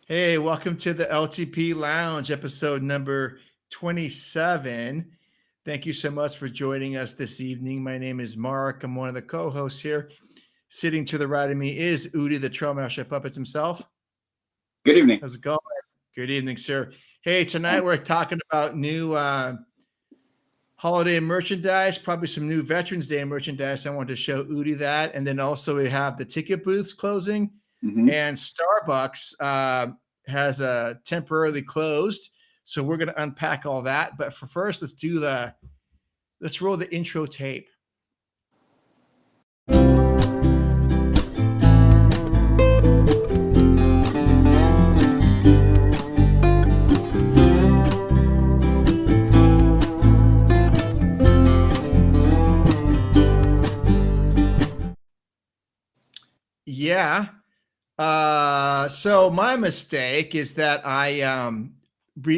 Hey, welcome to the LTP Lounge, episode number 27. Thank you so much for joining us this evening. My name is Mark. I'm one of the co-hosts here. Sitting to the right of me is Udi, the Trail Master Puppets himself. Good evening. How's it going? Good evening, sir. Hey, tonight we're talking about new holiday merchandise, probably some new Veterans Day merchandise. I wanted to show Udi that. And then also we have the ticket booths closing. And Starbucks has temporarily closed, so we're going to unpack all that. But for first, let's roll the intro tape. Yeah. So my mistake is that I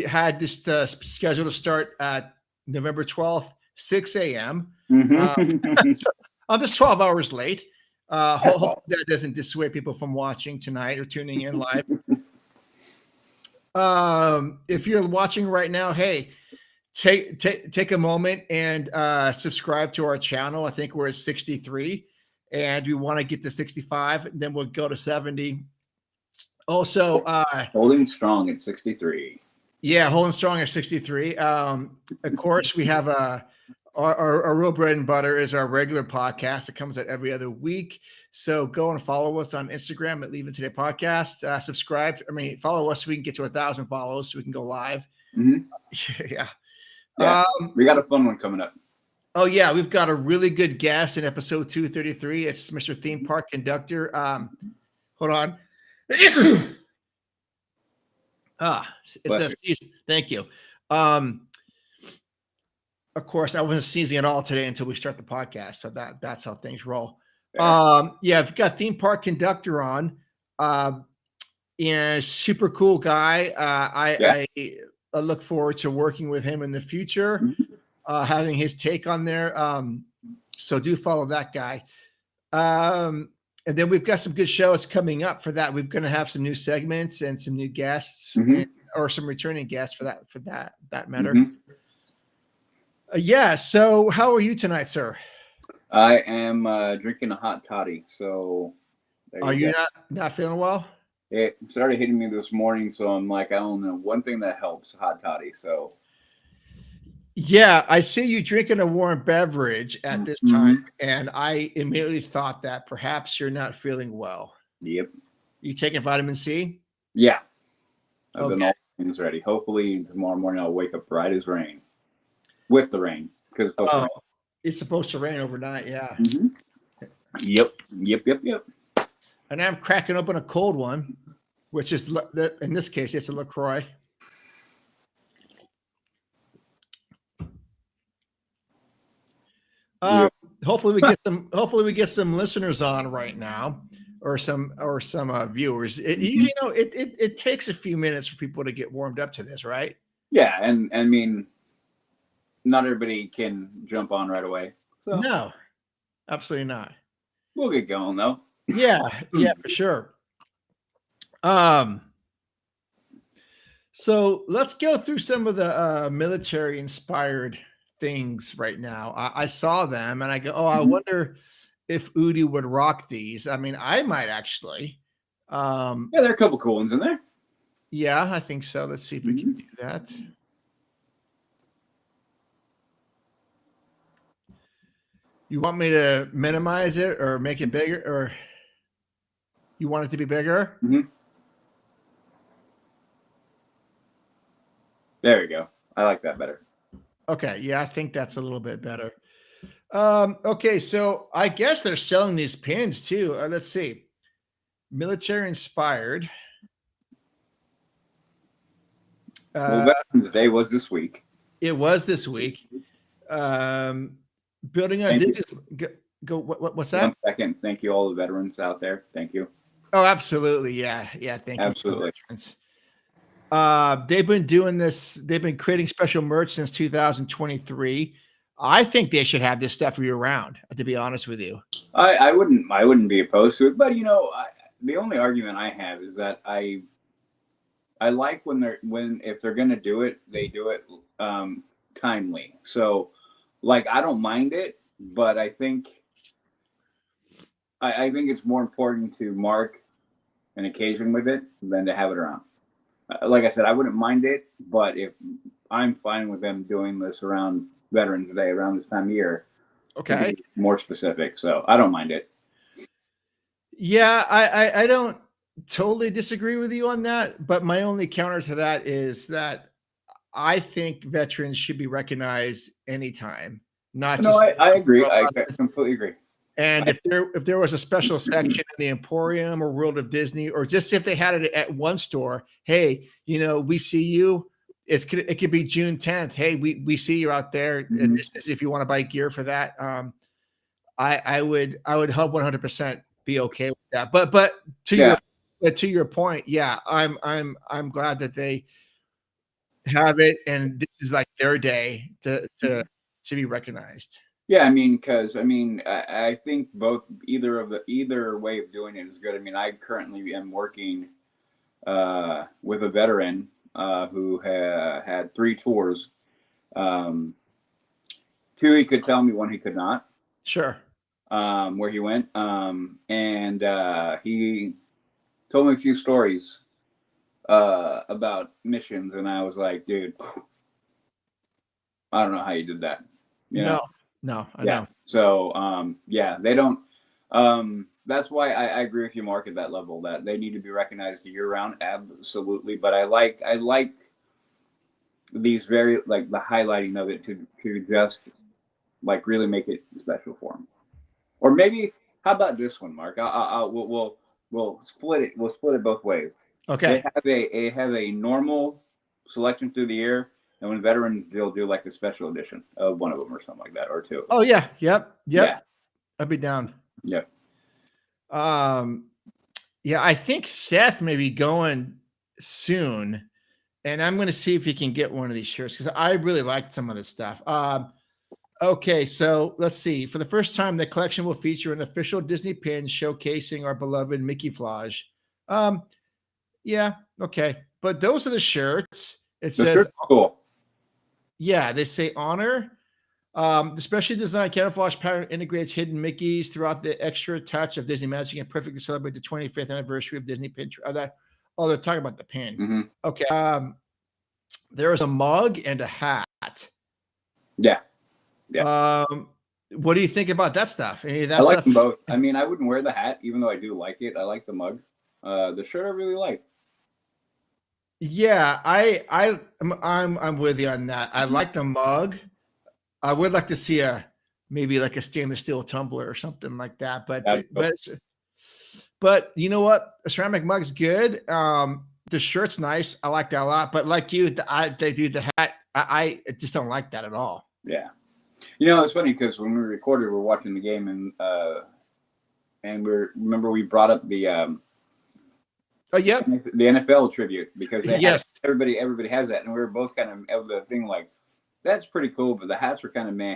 had this schedule to start at November 12th, 6 a.m. I'm just 12 hours late. Hopefully that doesn't dissuade people from watching tonight or tuning in live. If you're watching right now, hey, take a moment and subscribe to our channel. I think we're at 63. And we want to get to 65, then we'll go to 70. Also, holding strong at 63. Yeah, holding strong at 63. Of course, we have our real bread and butter is our regular podcast. It comes out every other week. So go and follow us on Instagram at Leaving Today Podcast. Subscribe. Follow us so we can get to 1,000 follows so we can go live. Yeah. We got a fun one coming up. Oh, yeah, we've got a really good guest in episode 233. It's Mr. Theme Park Conductor. Hold on. It's that season. Thank you. Of course, I wasn't sneezing at all today until we start the podcast, so that's how things roll. We've got Theme Park Conductor on. And super cool guy. I look forward to working with him in the future. Having his take on there. So do follow that guy. And then we've got some good shows coming up for that. We're going to have some new segments and some new guests or some returning guests for that matter. So how are you tonight, sir? I am drinking a hot toddy. So are you not feeling well? It started hitting me this morning. So I'm like, I don't know. One thing that helps, hot toddy. So yeah, I see you drinking a warm beverage at this time, and I immediately thought that perhaps you're not feeling well. Yep. You taking vitamin C? Yeah. I've done all things ready. Hopefully tomorrow morning I'll wake up bright as rain. With the rain. Because it's supposed to rain overnight, yeah. Yep. And I'm cracking open a cold one, which is, in this case, it's a LaCroix. Hopefully we get some listeners on right now, or some viewers. It takes a few minutes for people to get warmed up to this, right? Yeah, and I mean, not everybody can jump on right away. So no, absolutely not. We'll get going though. Yeah, for sure. So let's go through some of the military inspired things right now. I saw them and I go, I wonder if Udi would rock these. I mean, I might actually. There are a couple cool ones in there. Yeah, I think so. Let's see if we can do that. You want me to minimize it or make it bigger, or you want it to be bigger? There we go. I like that better. Okay, yeah, I think that's a little bit better. Okay, so I guess they're selling these pins too. Let's see. Military inspired. Veterans Day was this week. It was this week. Building on digital. What's that? 1 second. Thank you, all the veterans out there. Thank you. Oh, absolutely. Yeah. Thank you. Absolutely. They've been doing this. They've been creating special merch since 2023. I think they should have this stuff year round, to be honest with you. I wouldn't be opposed to it, but the only argument I have is that I I like if they're gonna do it, they do it timely. So, like, I don't mind it, but I think it's more important to mark an occasion with it than to have it around. Like I said, I wouldn't mind it, but if I'm fine with them doing this around Veterans Day, around this time of year, Okay. to be more specific. So I don't mind it. Yeah, I don't totally disagree with you on that, but my only counter to that is that I think veterans should be recognized anytime, not No, just I agree. I completely agree. and if there was a special section in the Emporium or World of Disney, or just if they had it at one store, hey, we see you. It could be June 10th. Hey, we see you out there. Mm-hmm. This is if you want to buy gear for that. I would help 100% be okay with that. But to your point, yeah, I'm glad that they have it, and this is like their day to be recognized. Yeah, I mean, because I think either way of doing it is good. I mean, I currently am working with a veteran who had 3 tours. 2 he could tell me, 1 he could not. Sure. Where he went, and he told me a few stories about missions, and I was like, dude, I don't know how you did that. No, I know. So, they don't. That's why I agree with you, Mark, at that level, that they need to be recognized year round. Absolutely. But I like these very, like, the highlighting of it to just, like, really make it special for them. Or maybe, how about this one, Mark? We'll split it. We'll split it both ways. Okay. They have a normal selection through the year, and when veterans, they'll do like a special edition of one of them or something like that, or 2. Oh yeah. Yep. Yeah. I'd be down. Yep. Yeah, I think Seth may be going soon, and I'm going to see if he can get one of these shirts because I really liked some of this stuff. Okay, so let's see. For the first time, the collection will feature an official Disney pin showcasing our beloved Mickey Flage. Yeah, okay, but those are the shirts. It says cool. Yeah, they say honor. The specially designed camouflage pattern integrates hidden Mickeys throughout the extra touch of Disney magic and perfectly celebrate the 25th anniversary of Disney pin. They're talking about the pin. Mm-hmm. Okay. There is a mug and a hat. Yeah. What do you think about that stuff? Any of that I like stuff? them both. I mean, I wouldn't wear the hat, even though I do like it. I like the mug. The shirt I really like. Yeah, I'm with you on that. I like the mug. I would like to see maybe like a stainless steel tumbler or something like that. But you know what? A ceramic mug's good. The shirt's nice. I like that a lot. But like you, they do the hat. I just don't like that at all. Yeah. It's funny because when we recorded, we were watching the game, and we brought up the yep, the NFL tribute because yes, everybody has that, and we were both kind of the thing like, that's pretty cool, but the hats were kind of meh.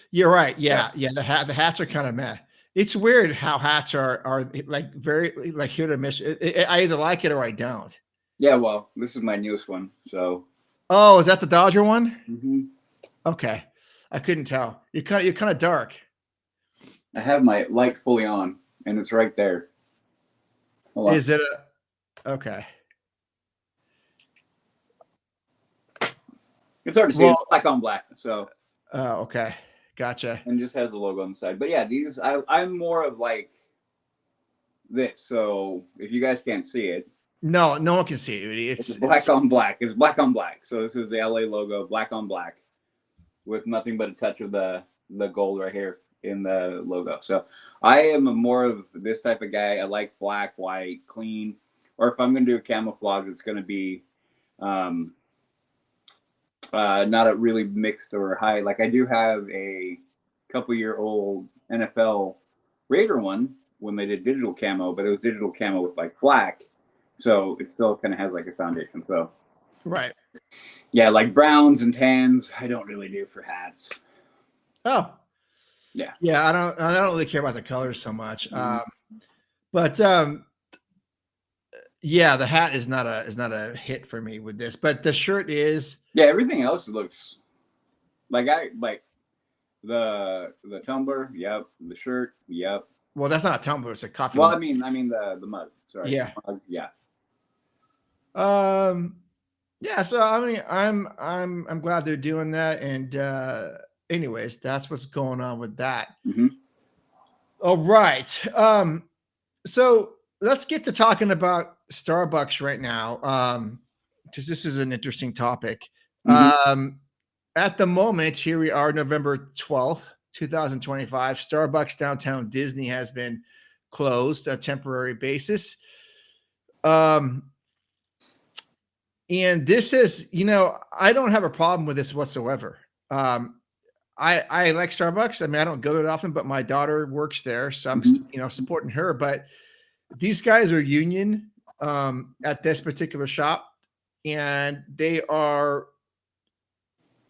You're right. Yeah. The hats are kind of meh. It's weird how hats are like very like hit or miss. I either like it or I don't. Yeah, well, this is my newest one, so. Oh, is that the Dodger one? Mm-hmm. Okay, I couldn't tell. You're kind of dark. I have my light fully on, and it's right there. Is it okay? It's hard to see. It's black on black, so. Okay, gotcha. And just has the logo on the side. But yeah, these I'm more of like this. So if you guys can't see it, no one can see it. It's black on black. It's black on black. So this is the LA logo, black on black, with nothing but a touch of the gold right here in the logo. So I am more of this type of guy. I like black, white, clean. Or if I'm going to do a camouflage, it's going to be not a really mixed or high. Like I do have a couple-year-old NFL Raider one when they did digital camo, but it was digital camo with like black. So it still kind of has like a foundation. So right. Yeah, like browns and tans, I don't really do for hats. Oh. Yeah. Yeah, I don't really care about the colors so much. Mm-hmm. But Yeah, the hat is not a hit for me with this, but the shirt is. Yeah, everything else looks like the tumbler. Yep. The shirt. Yep. Well, that's not a tumbler; it's a coffee Well, mug. I mean the mug. Sorry. Yeah. The mug, yeah. Yeah. So I mean, I'm glad they're doing that. And anyways, that's what's going on with that. Mm-hmm. All right. So let's get to talking about Starbucks right now. Because this is an interesting topic. Mm-hmm. At the moment, here we are, November 12th, 2025. Starbucks downtown Disney has been closed a temporary basis. And this is, I don't have a problem with this whatsoever. I like Starbucks. I mean, I don't go there often, but my daughter works there, so I'm, supporting her. But these guys are union at this particular shop, and they are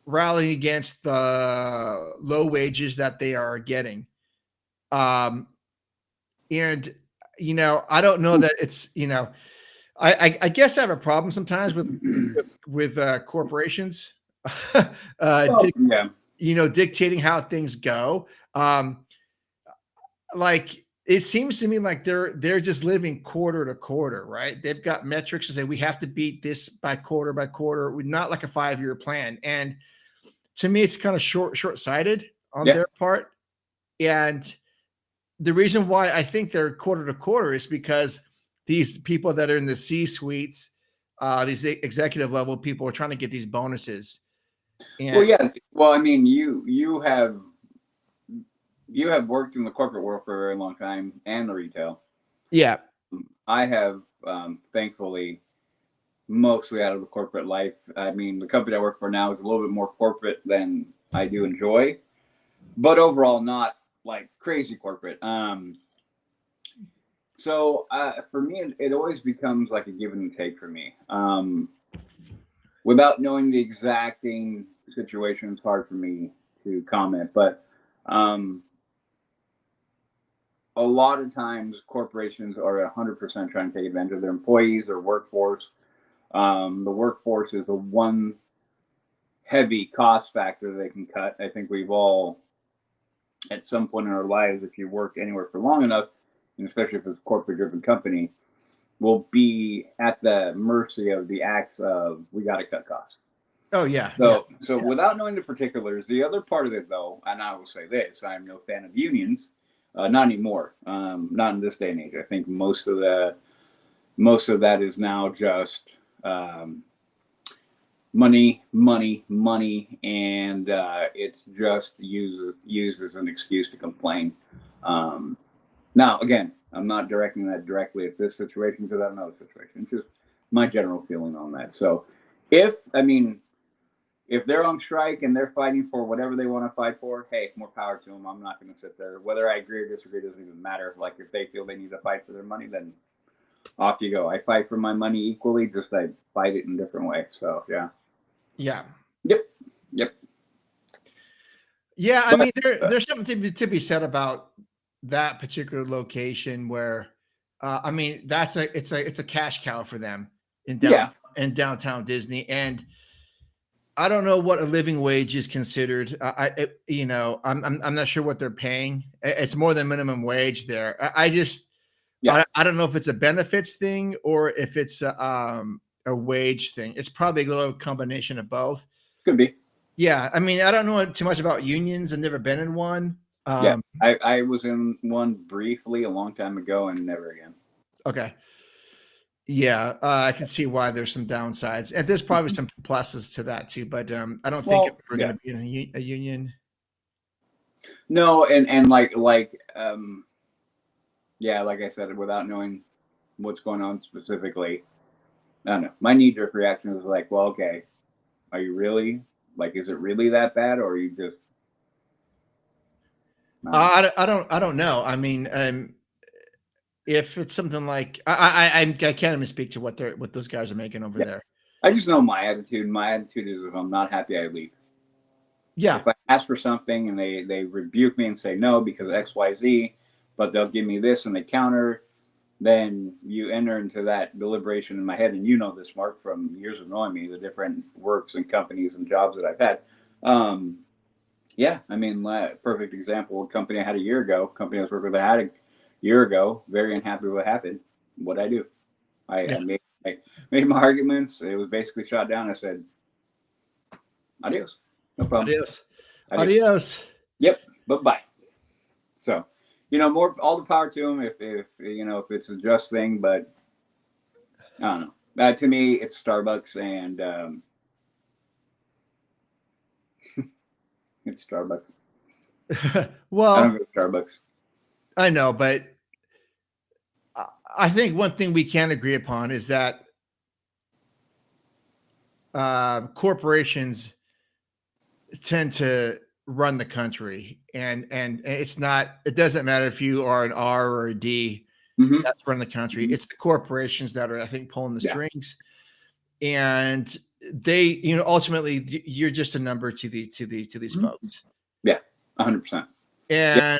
rallying against the low wages that they are getting. And I don't know that it's, I guess I have a problem sometimes with corporations, Yeah. dictating how things go. Like it seems to me like they're just living quarter to quarter, right? They've got metrics to say we have to beat this by quarter, not like a 5-year plan. And to me, it's kind of short-sighted on their part. And the reason why I think they're quarter to quarter is because these people that are in the C-suites, these executive level people are trying to get these bonuses. And well, yeah. Well, I mean, you have worked in the corporate world for a very long time and the retail. Yeah. I have, thankfully, mostly out of the corporate life. I mean, the company I work for now is a little bit more corporate than I do enjoy, but overall not like crazy corporate. So for me, it always becomes like a give and take for me. Without knowing the exacting situation, it's hard for me to comment, but a lot of times corporations are 100% trying to take advantage of their employees, their workforce. The workforce is the one heavy cost factor they can cut. I think we've all, at some point in our lives, if you work anywhere for long enough, and especially if it's a corporate-driven company, will be at the mercy of the acts of we got to cut costs. Oh yeah. So without knowing the particulars, the other part of it though, and I will say this, I'm no fan of unions, not anymore, not in this day and age. I think most of that is now just money, and it's just used as an excuse to complain. Now, again, I'm not directing that directly at this situation because I don't know the situation. It's just my general feeling on that. So, if they're on strike and they're fighting for whatever they want to fight for, hey, more power to them. I'm not going to sit there. Whether I agree or disagree doesn't even matter. Like if they feel they need to fight for their money, then off you go. I fight for my money equally, just I fight it in different ways. So yeah. Yeah. Yep. Yeah, I mean, there's something to be said about that particular location where, I mean, it's a cash cow for them in downtown Disney, and I don't know what a living wage is considered. I'm not sure what they're paying. It's more than minimum wage there. I don't know if it's a benefits thing or if it's a wage thing. It's probably a little combination of both. Could be. Yeah, I mean, I don't know too much about unions. I've never been in one. I was in one briefly a long time ago and never again. Okay. Yeah, I can see why there's some downsides, and there's probably some pluses to that too. But I don't think we're going to be in a union. No, and like like I said, without knowing what's going on specifically, I don't know. My knee-jerk reaction was like, well, okay, are you really like? Is it really that bad, or are you just? I don't know. I mean, if it's something like I can't even speak to what those guys are making over there. I just know my attitude. My attitude is if I'm not happy, I leave. Yeah. If I ask for something and they rebuke me and say no because X, Y, Z, but they'll give me this and they counter, then you enter into that deliberation in my head, and you know this, Mark, from years of knowing me, the different works and companies and jobs that I've had. Yeah, I mean, perfect example, a company I had a year ago, company I was working with I had a year ago, very unhappy with what happened. What'd I do? I made my arguments. It was basically shot down. I said, adios. No problem. Adios. Adios. Yep. Bye-bye. So, more, all the power to them if it's a just thing, but I don't know. To me, it's Starbucks, and it's Starbucks. Well, I don't go to Starbucks. I know, but I think one thing we can agree upon is that corporations tend to run the country, and it doesn't matter if you are an R or a D. That's running the country. It's the corporations that are, I think, pulling the strings, and they, ultimately, you're just a number to these folks. Yeah, 100%. And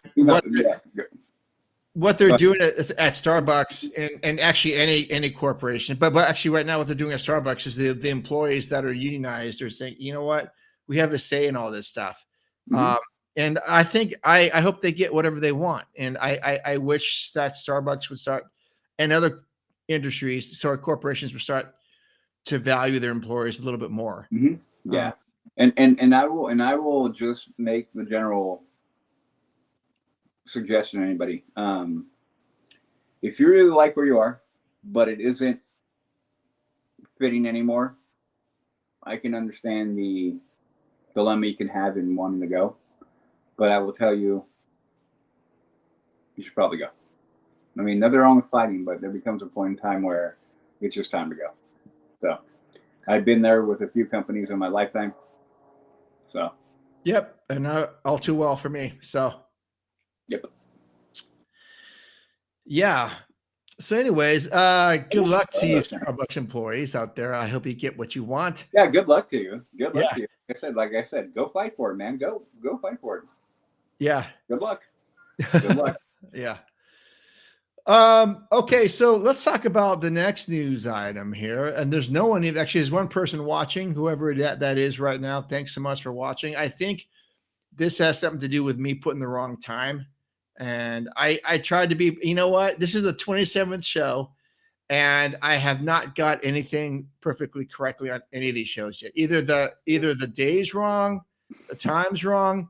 what they're doing at Starbucks, and actually any corporation, but actually right now what they're doing at Starbucks is the employees that are unionized are saying, you know what, we have a say in all this stuff. And I think I hope they get whatever they want. And I wish that Starbucks would start, and other industries, so our corporations would start to value their employees a little bit more. Yeah. And I will just make the general suggestion to anybody. If you really like where you are, but it isn't fitting anymore, I can understand the dilemma you can have in wanting to go. But I will tell you, you should probably go. I mean, nothing wrong with fighting, but there becomes a point in time where it's just time to go. So I've been there with a few companies in my lifetime. So. Yep. And all too well for me. So. Yep. Yeah. So anyways, good luck to you Starbucks employees out there. I hope you get what you want. Yeah, good luck to you. Good luck to you. Like I said, go fight for it, man. Go fight for it. Yeah. Good luck. Good luck. Yeah. Okay, so let's talk about the next news item here. And there's no one, actually there's one person watching, whoever that is right now. Thanks so much for watching. I think this has something to do with me putting the wrong time. And I tried to be, you know what? This is the 27th show, and I have not got anything perfectly correctly on any of these shows yet. Either the day's wrong, the time's wrong,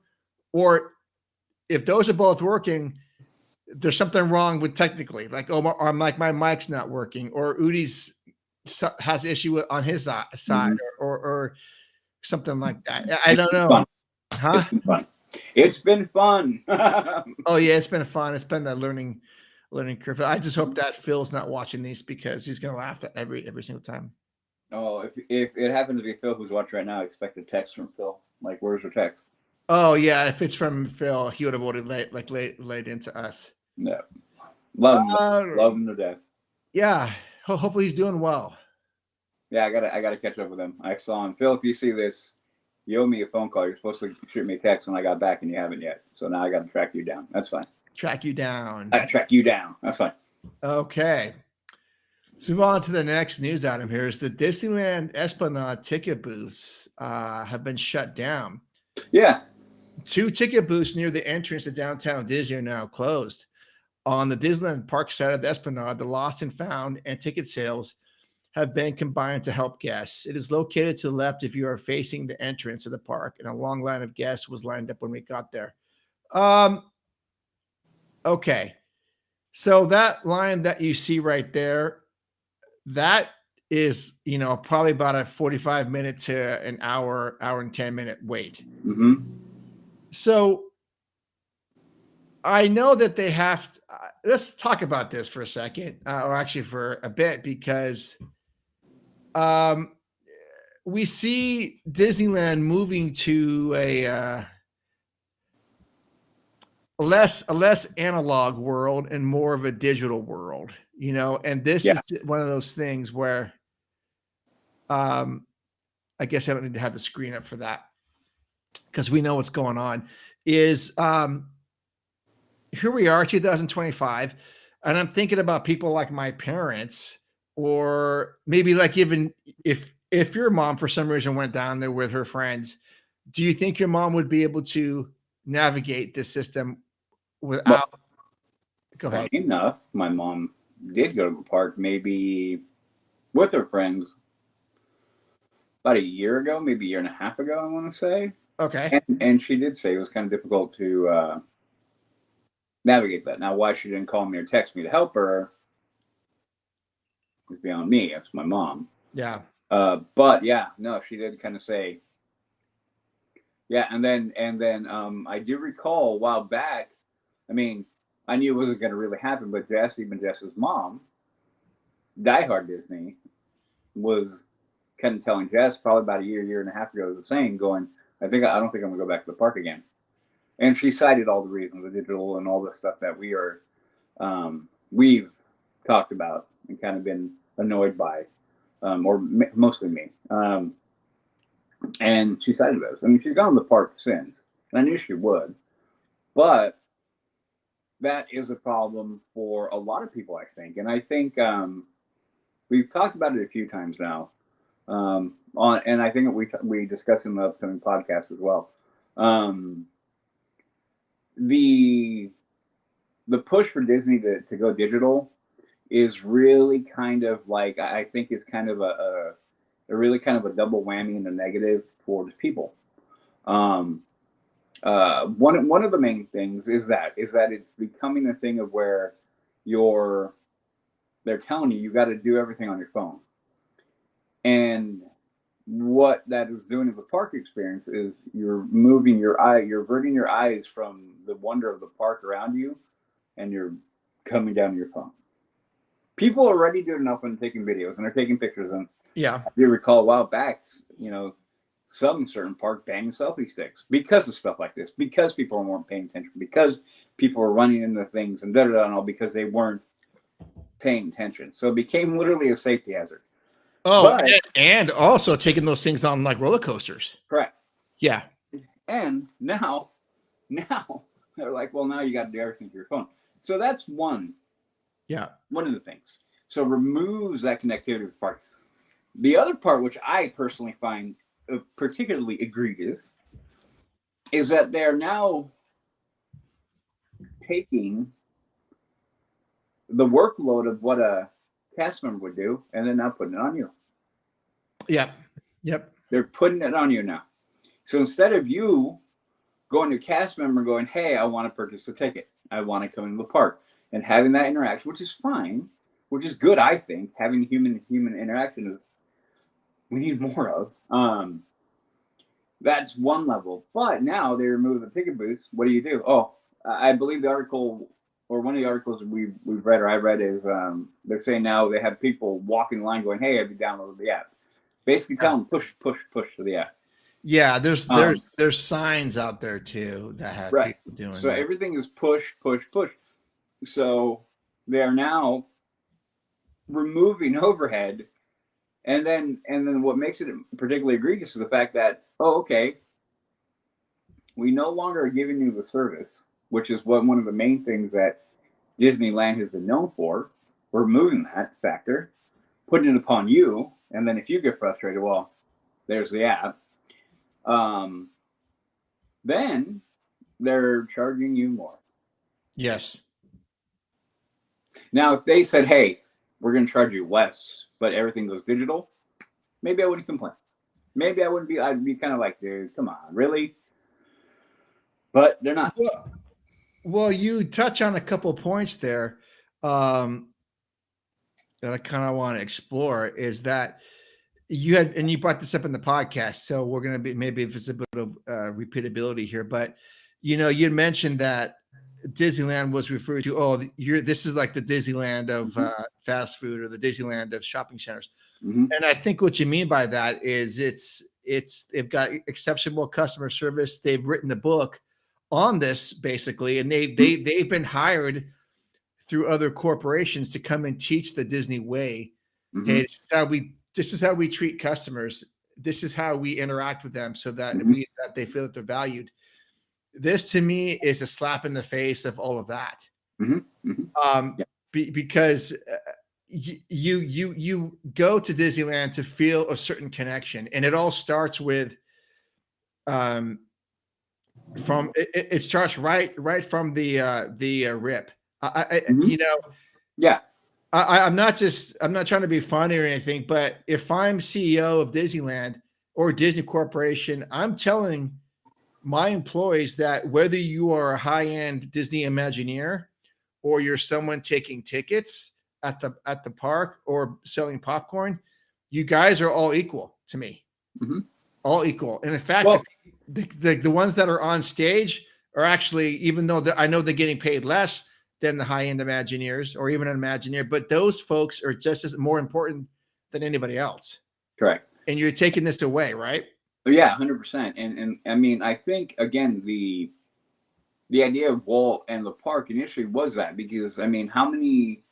or if those are both working, there's something wrong with technically, like, or I'm like, my mic's not working, or Udi's has issue on his side, or something like that. I don't know. Huh? It's been fun. Oh yeah, it's been fun. It's been that learning curve. I just hope that Phil's not watching these, because he's gonna laugh at every single time. Oh, if it happens to be Phil who's watching right now, I expect a text from Phil. Like, where's your text? Oh yeah, if it's from Phil, he would have voted late into us. No, love him to death. Yeah, hopefully he's doing well. Yeah, I gotta catch up with him. I saw him. Phil, if you see this, you owe me a phone call. You're supposed to shoot me a text when I got back, and you haven't yet. So now I got to track you down. That's fine. Track you down. I track you down. That's fine. Okay. Let's move on to the next news item here. Is the Disneyland Esplanade ticket booths have been shut down. Yeah. 2 ticket booths near the entrance to downtown Disney are now closed. On the Disneyland Park side of the Esplanade, the lost and found and ticket sales have been combined to help guests. It is located to the left if you are facing the entrance of the park, and a long line of guests was lined up when we got there. Okay. So that line that you see right there, that is, probably about a 45-minute to an hour and 10-minute wait. So I know that they have to, let's talk about this for a second, or actually for a bit, because we see Disneyland moving to a less analog world and more of a digital world, and this is one of those things where I guess I don't need to have the screen up for that, because we know what's going on. Is here we are, 2025. And I'm thinking about people like my parents, or maybe like even if your mom for some reason went down there with her friends, do you think your mom would be able to navigate this system Well, without? Go ahead. funny enough, my mom did go to the park maybe with her friends about a year ago, maybe a year and a half ago, I want to say. Okay. And she did say it was kind of difficult to navigate that. Now, why she didn't call me or text me to help her is beyond me. That's my mom. Yeah. But yeah, no, she did kind of say, yeah. And then I do recall a while back. I mean, I knew it wasn't going to really happen, but Jess, even Jess's mom, diehard Disney, was kind of telling Jess probably about a year and a half ago, the same, going, I don't think I'm gonna go back to the park again. And she cited all the reasons, the digital and all the stuff that we've talked about and kind of been annoyed by, mostly me. And she cited those. I mean, she's gone to the park since, and I knew she would, but that is a problem for a lot of people, I think. And I think we've talked about it a few times now. And I think we discussed in the upcoming podcast as well. The push for Disney to go digital is really kind of like, I think it's kind of a really kind of a double whammy in the negative towards people. One of the main things is that it's becoming a thing of where they're telling you got to do everything on your phone. And what that is doing to the park experience is you're averting your eyes from the wonder of the park around you, and you're coming down to your phone. People are already doing enough and taking videos, and they're taking pictures. And Yeah. if you recall a while back, some certain park banned selfie sticks because of stuff like this, because people weren't paying attention, because people were running into things and and all because they weren't paying attention. So it became literally a safety hazard. Oh, and also taking those things on like roller coasters. Correct. Yeah. And now they're like, well, now you got to do everything through your phone. So that's one of the things. So removes that connectivity with the park. The other part, which I personally find particularly egregious, is that they're now taking the workload of what a cast member would do, and then now putting it on you. Yep. They're putting it on you now. So instead of you going to a cast member going, hey, I want to purchase a ticket, I want to come into the park, and having that interaction, which is fine, which is good, I think. Having human interaction is we need more of. That's one level. But now they remove the ticket booths. What do you do? Oh, I believe the article, or one of the articles we've read or I read, is they're saying now they have people walking the line going, hey, have you downloaded the app? Basically tell them push to the app. Yeah, there's signs out there too that have people doing so that. Everything is push. So they are now removing overhead, and then what makes it particularly egregious is the fact that, we no longer are giving you the service, which is one of the main things that Disneyland has been known for. We're removing that factor, putting it upon you, and then if you get frustrated, well, there's the app. Then they're charging you more. Yes. Now, if they said, hey, we're going to charge you less, but everything goes digital, maybe I wouldn't complain. Maybe I'd be kind of like, dude, come on, really? But they're not. Well, you touch on a couple points there that I kind of want to explore, is that you brought this up in the podcast, so we're going to be maybe if it's a bit of repeatability here, but you had mentioned that Disneyland was referred to, this is like the Disneyland of fast food, or the Disneyland of shopping centers. Mm-hmm. And I think what you mean by that is they've got exceptional customer service. They've written the book on this basically, and they've been hired through other corporations to come and teach the Disney way. Mm-hmm. Hey, this is how we treat customers. This is how we interact with them, so that that they feel that they're valued. This to me is a slap in the face of all of that. Mm-hmm. Mm-hmm. because you go to Disneyland to feel a certain connection, and it all starts with from it starts right from the rip. You know, Yeah. I'm not trying to be funny or anything, but if I'm CEO of Disneyland or Disney Corporation, I'm telling my employees that whether you are a high-end Disney Imagineer or you're someone taking tickets at the park or selling popcorn, you guys are all equal to me. All equal. And in fact, Well, the ones that are on stage are actually, even though I know they're getting paid less than the high-end Imagineers or even an Imagineer, but those folks are just as more important than anybody else. correct. And you're taking this away, right? Yeah, 100%. And I mean, I think again the idea of Walt and the park initially was that because I mean, how many?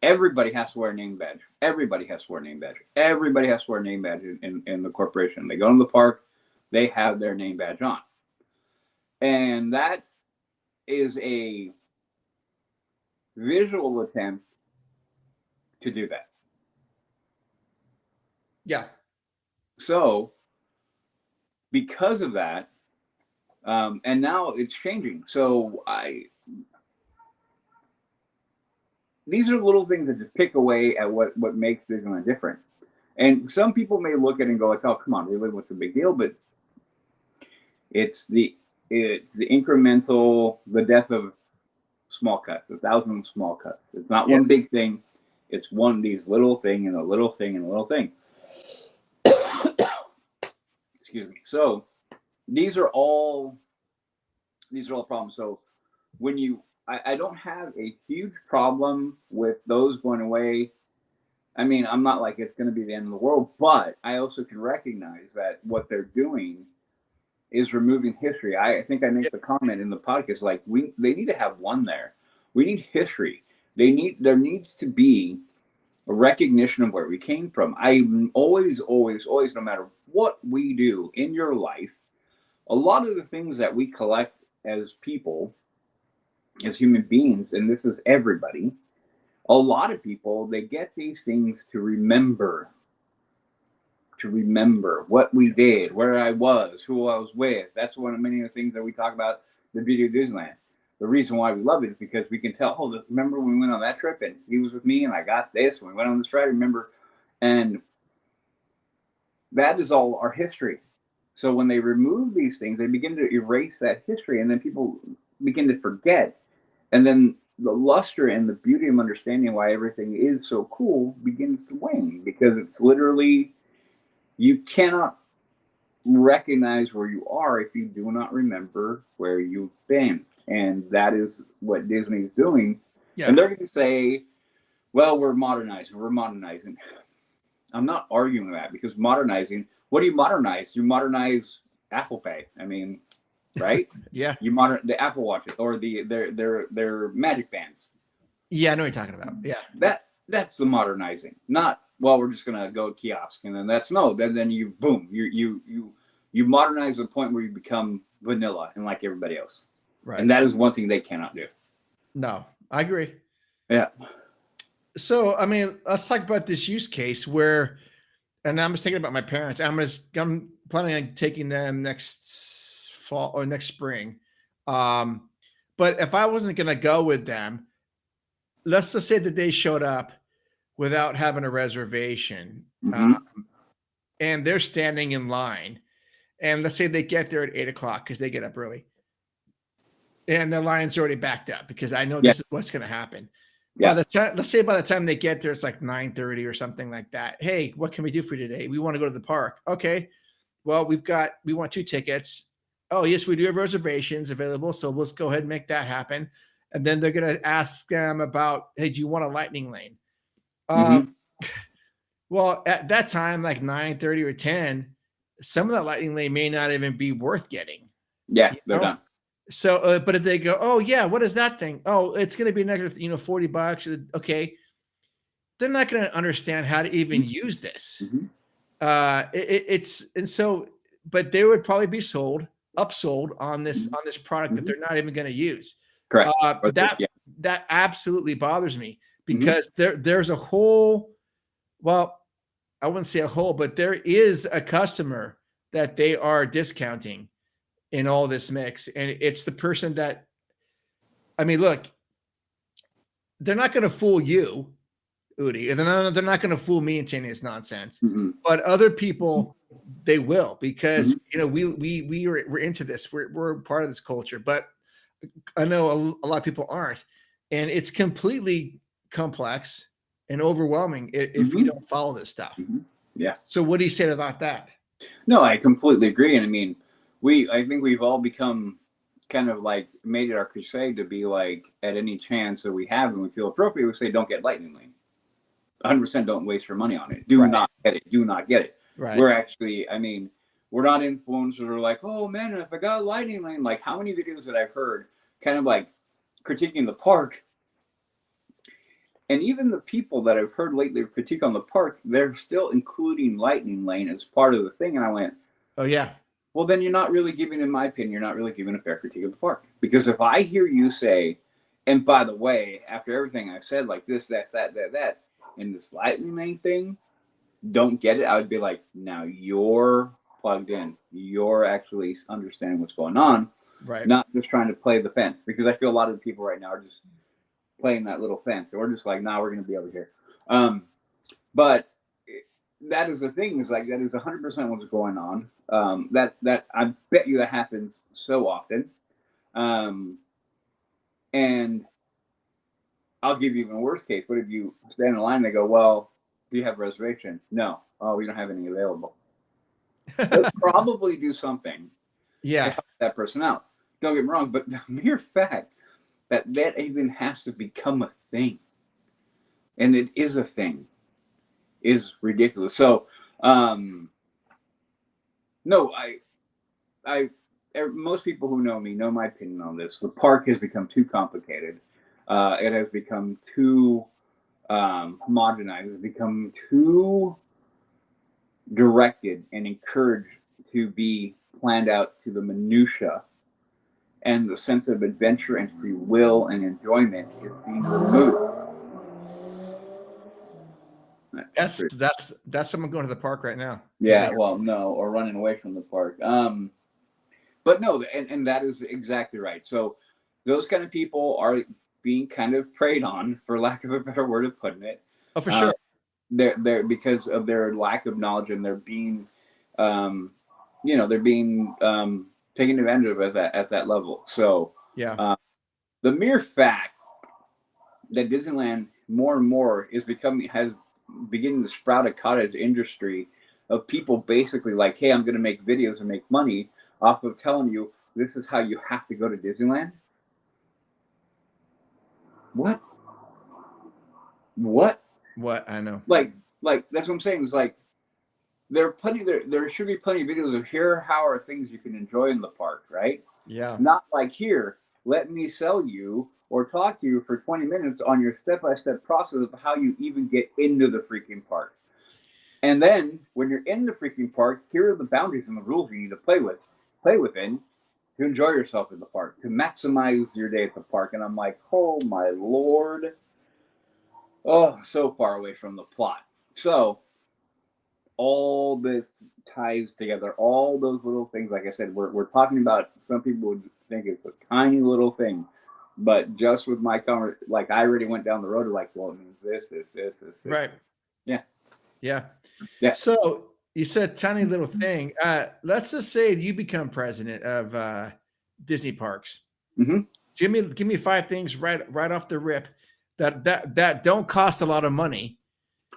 Everybody has to wear a name badge. Everybody has to wear a name badge. Everybody has to wear a name badge in the corporation. They go to the park, they have their name badge on, and that is a visual attempt to do that. Yeah. So because of that, and now it's changing. So these are little things that just pick away at what makes Disneyland different. And some people may look at it and go like, "Oh, come on, really? What's the big deal?" But it's the incremental, the death of small cuts, 1,000 small cuts. It's not one big thing. It's one of these little thing and a little thing and a little thing. Excuse me. So these are all problems. So when I don't have a huge problem with those going away. I mean, I'm not like it's going to be the end of the world, but I also can recognize that what they're doing is removing history. I think I make the comment in the podcast, like they need to have one there. We need history. There needs to be a recognition of where we came from. I'm always, no matter what we do in your life, a lot of the things that we collect as people, as human beings, and this is everybody, a lot of people, they get these things to remember what we did, where I was, who I was with. That's one of many of the things that we talk about the beauty of Disneyland. The reason why we love it is because we can tell, oh, remember when we went on that trip and he was with me and I got this, when we went on this ride, remember? And that is all our history. So when they remove these things, they begin to erase that history, and then people begin to forget. And then the luster and the beauty of understanding why everything is so cool begins to wane, because it's literally, you cannot recognize where you are if you do not remember where you've been. And that is what Disney's doing. Yeah. And they're going to say, well, we're modernizing. I'm not arguing that, because modernizing, what do you modernize? You modernize Apple Pay. I mean, right? Yeah. You the Apple Watches or their Magic Bands. Yeah, I know what you're talking about. Yeah. That's the modernizing. Not, well, we're just gonna go kiosk and then then you boom. You modernize to the point where you become vanilla and like everybody else. Right. And that is one thing they cannot do. No, I agree. Yeah. So, I mean, let's talk about this use case where, and I'm just thinking about my parents. I'm planning on taking them next fall or next spring. But if I wasn't going to go with them, let's just say that they showed up without having a reservation, and they're standing in line, and let's say they get there at 8:00 because they get up early, and the line's already backed up because I know this is what's going to happen. Yeah. Let's say by the time they get there, it's like 9:30 or something like that. Hey, what can we do for you today? We want to go to the park. Okay. Well, we want 2 tickets. Oh, yes, we do have reservations available. So let's go ahead and make that happen. And then they're going to ask them about, hey, do you want a lightning lane? Well, at that time, like 9:30 or 10, some of that lightning lane may not even be worth getting. Yeah, they're done. So, but if they go, oh yeah, what is that thing? Oh, it's going to be negative, $40. Okay. They're not going to understand how to even use this. But they would probably be upsold on this product that they're not even going to use. Correct. That absolutely bothers me, because there's a whole, well, I wouldn't say a whole, but there is a customer that they are discounting in all this mix. And it's the person that, I mean, look, they're not going to fool you, Udi. They're not going to fool me and saying it's nonsense. But other people, they will, because you know we're into this. We're part of this culture. But I know a lot of people aren't, and it's completely complex and overwhelming if you don't follow this stuff. Yeah. So what do you say about that? No, I completely agree. And I mean, I think we've all become kind of like made it our crusade to be like, at any chance that we have and we feel appropriate, we say, don't get Lightning Lane. 100% don't waste your money on it. Do not get it. Do not get it. Right. We're actually, I mean, we're not influencers who are like, oh man, if I got Lightning Lane, like how many videos that I've heard kind of like critiquing the park. And even the people that I've heard lately critique on the park, they're still including Lightning Lane as part of the thing. And I went, oh yeah. Well, then you're not really giving, in my opinion, you're not really giving a fair critique of the park. Because if I hear you say, and by the way, after everything I've said, like this, that, and this Lightning Lane thing, don't get it, I would be like, now you're plugged in. You're actually understanding what's going on. Right. Not just trying to play the fence. Because I feel a lot of the people right now are just playing that little fence. Or just like, nah, we're going to be over here. But that is the thing, is like, that is 100% what's going on. That I bet you that happens so often. And I'll give you even worse case. What if you stand in line and they go, well, do you have a reservation? No. Oh, we don't have any available. They'll probably do something to help that person out. Don't get me wrong, but the mere fact that even has to become a thing, and it is a thing, is ridiculous. So, no, most people who know me know my opinion on this. The park has become too complicated. It has become too homogenized. It's become too directed and encouraged to be planned out to the minutia, and the sense of adventure and free will and enjoyment is being removed. That's someone going to the park right now. Yeah, well, no, or running away from the park. But no, and that is exactly right. So those kind of people are being kind of preyed on, for lack of a better word of putting it. Oh, for sure. They're because of their lack of knowledge, and they're being, they're being taken advantage of at that level. So yeah, the mere fact that Disneyland more and more is beginning to sprout a cottage industry of people basically like, hey, I'm going to make videos and make money off of telling you this is how you have to go to Disneyland. What? I know. Like that's what I'm saying. It's like there should be plenty of videos of here how are things you can enjoy in the park, right? Yeah. Not like, here, let me sell you or talk to you for 20 minutes on your step-by-step process of how you even get into the freaking park. And then when you're in the freaking park, here are the boundaries and the rules you need to play within to enjoy yourself in the park, to maximize your day at the park. And I'm like, oh my Lord. Oh, so far away from the plot. So all this ties together, all those little things. Like I said, we're talking about, some people would think it's a tiny little thing, but just with my comment, like I already went down the road of like, well, it means this. Right. Yeah. So you said tiny little thing. Let's just say you become president of Disney parks. Mm-hmm. Give me 5 things right off the rip that don't cost a lot of money.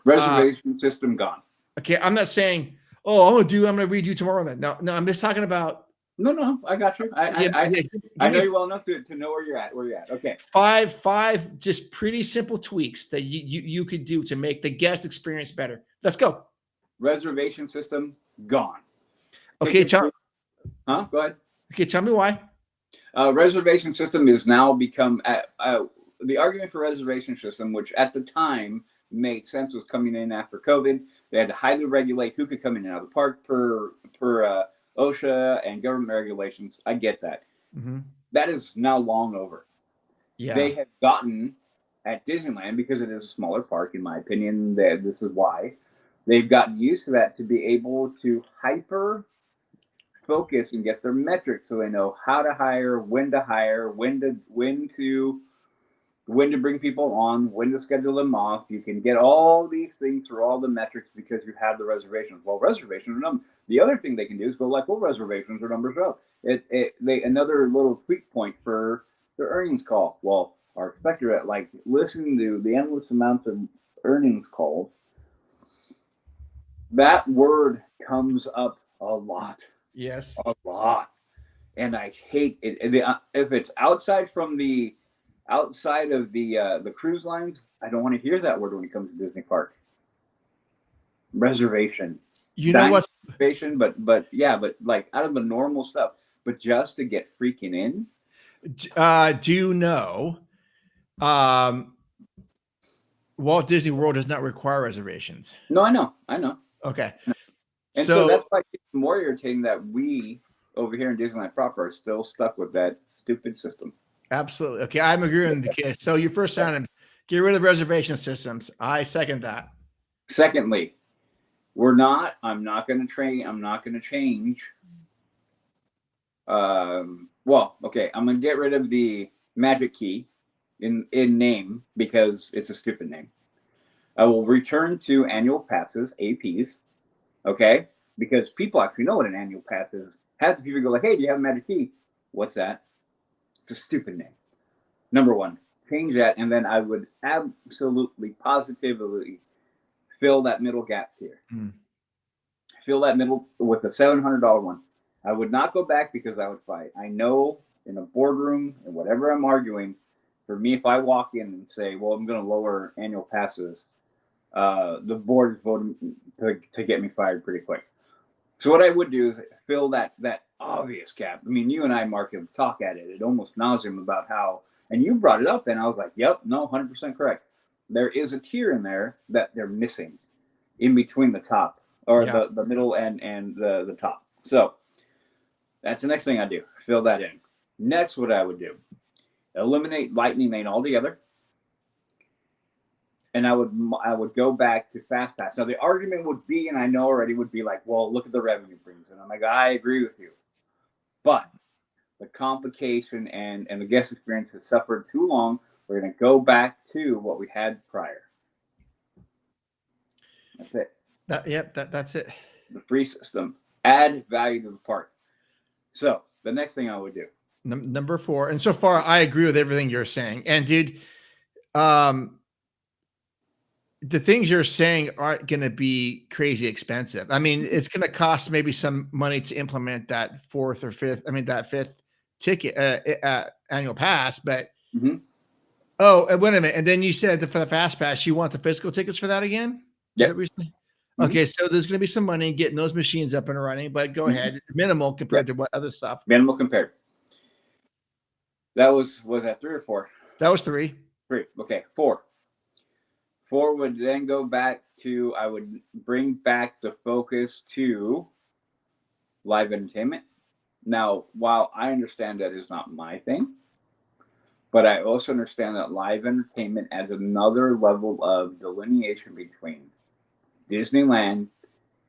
Reservation system gone. Okay, I'm not saying, oh, I'm gonna redo tomorrow. No, I'm just talking about. No, I got you. I know you well enough to know where you're at. Okay. 5 just pretty simple tweaks that you could do to make the guest experience better. Let's go. Reservation system gone. Okay, Go ahead. Okay, tell me why. Reservation system is now become the argument for reservation system, which at the time made sense, was coming in after COVID. They had to highly regulate who could come in and out of the park per OSHA and government regulations. I get that. Mm-hmm. That is now long over. Yeah. They have gotten at Disneyland, because it is a smaller park, in my opinion, that this is why they've gotten used to that, to be able to hyper focus and get their metrics, so they know how to hire, when to bring people on, when to schedule them off. You can get all these things through all the metrics because you have the reservations. Well, reservations are numbers. The other thing they can do is go like, well, reservations are numbers up. Another little tweak point for their earnings call. Well, our expector, like listening to the endless amounts of earnings calls, that word comes up a lot. Yes. A lot. And I hate it. If it's outside of the cruise lines, I don't want to hear that word when it comes to Disney Park. Reservation. You know what's reservation, but like out of the normal stuff, but just to get freaking in. Do you know Walt Disney World does not require reservations? No, I know. Okay. And so that's why it's more irritating that we over here in Disneyland proper are still stuck with that stupid system. Absolutely. Okay, I'm agreeing with you. So your first item, get rid of reservation systems. I second that. Secondly, I'm not going to change. Well, okay, I'm going to get rid of the magic key in name because it's a stupid name. I will return to annual passes, APs, okay? Because people actually know what an annual pass is. Half the people go like, hey, do you have a magic key? What's that? It's a stupid name. Number one, change that, and then I would absolutely, positively fill that middle gap here. Fill that middle with a $700 one. I would not go back because I would fight. I know in a boardroom and whatever I'm arguing, for me, if I walk in and say, well, I'm going to lower annual passes, the board is voting to get me fired pretty quick. So what I would do is fill that obvious gap. I mean, you and I, Mark, have talked at it almost nauseum about how, and you brought it up, and I was like, yep, no, 100% correct. There is a tier in there that they're missing in between the top, or the middle and the top. So that's the next thing I do, fill that in. Next, what I would do, eliminate Lightning Lane altogether. And I would go back to Fast Pass. Now, the argument would be, and I know already, would be like, well, look at the revenue brings. And I'm like, I agree with you. But the complication and the guest experience has suffered too long. We're going to go back to what we had prior. That's it. That's it. The free system. Add value to the park. So the next thing I would do. Number 4. And so far, I agree with everything you're saying. And dude, the things you're saying aren't going to be crazy expensive. I mean, it's going to cost maybe some money to implement that fifth ticket, annual pass, but oh, wait a minute. And then you said that for the fast pass, you want the physical tickets for that again? Yeah. Okay. So there's going to be some money in getting those machines up and running, but go ahead. It's minimal compared to what other stuff. Minimal compared. That was that 3 or 4? That was 3. 3. Okay. 4. 4 would then go back to, I would bring back the focus to live entertainment. Now, while I understand that is not my thing, but I also understand that live entertainment adds another level of delineation between Disneyland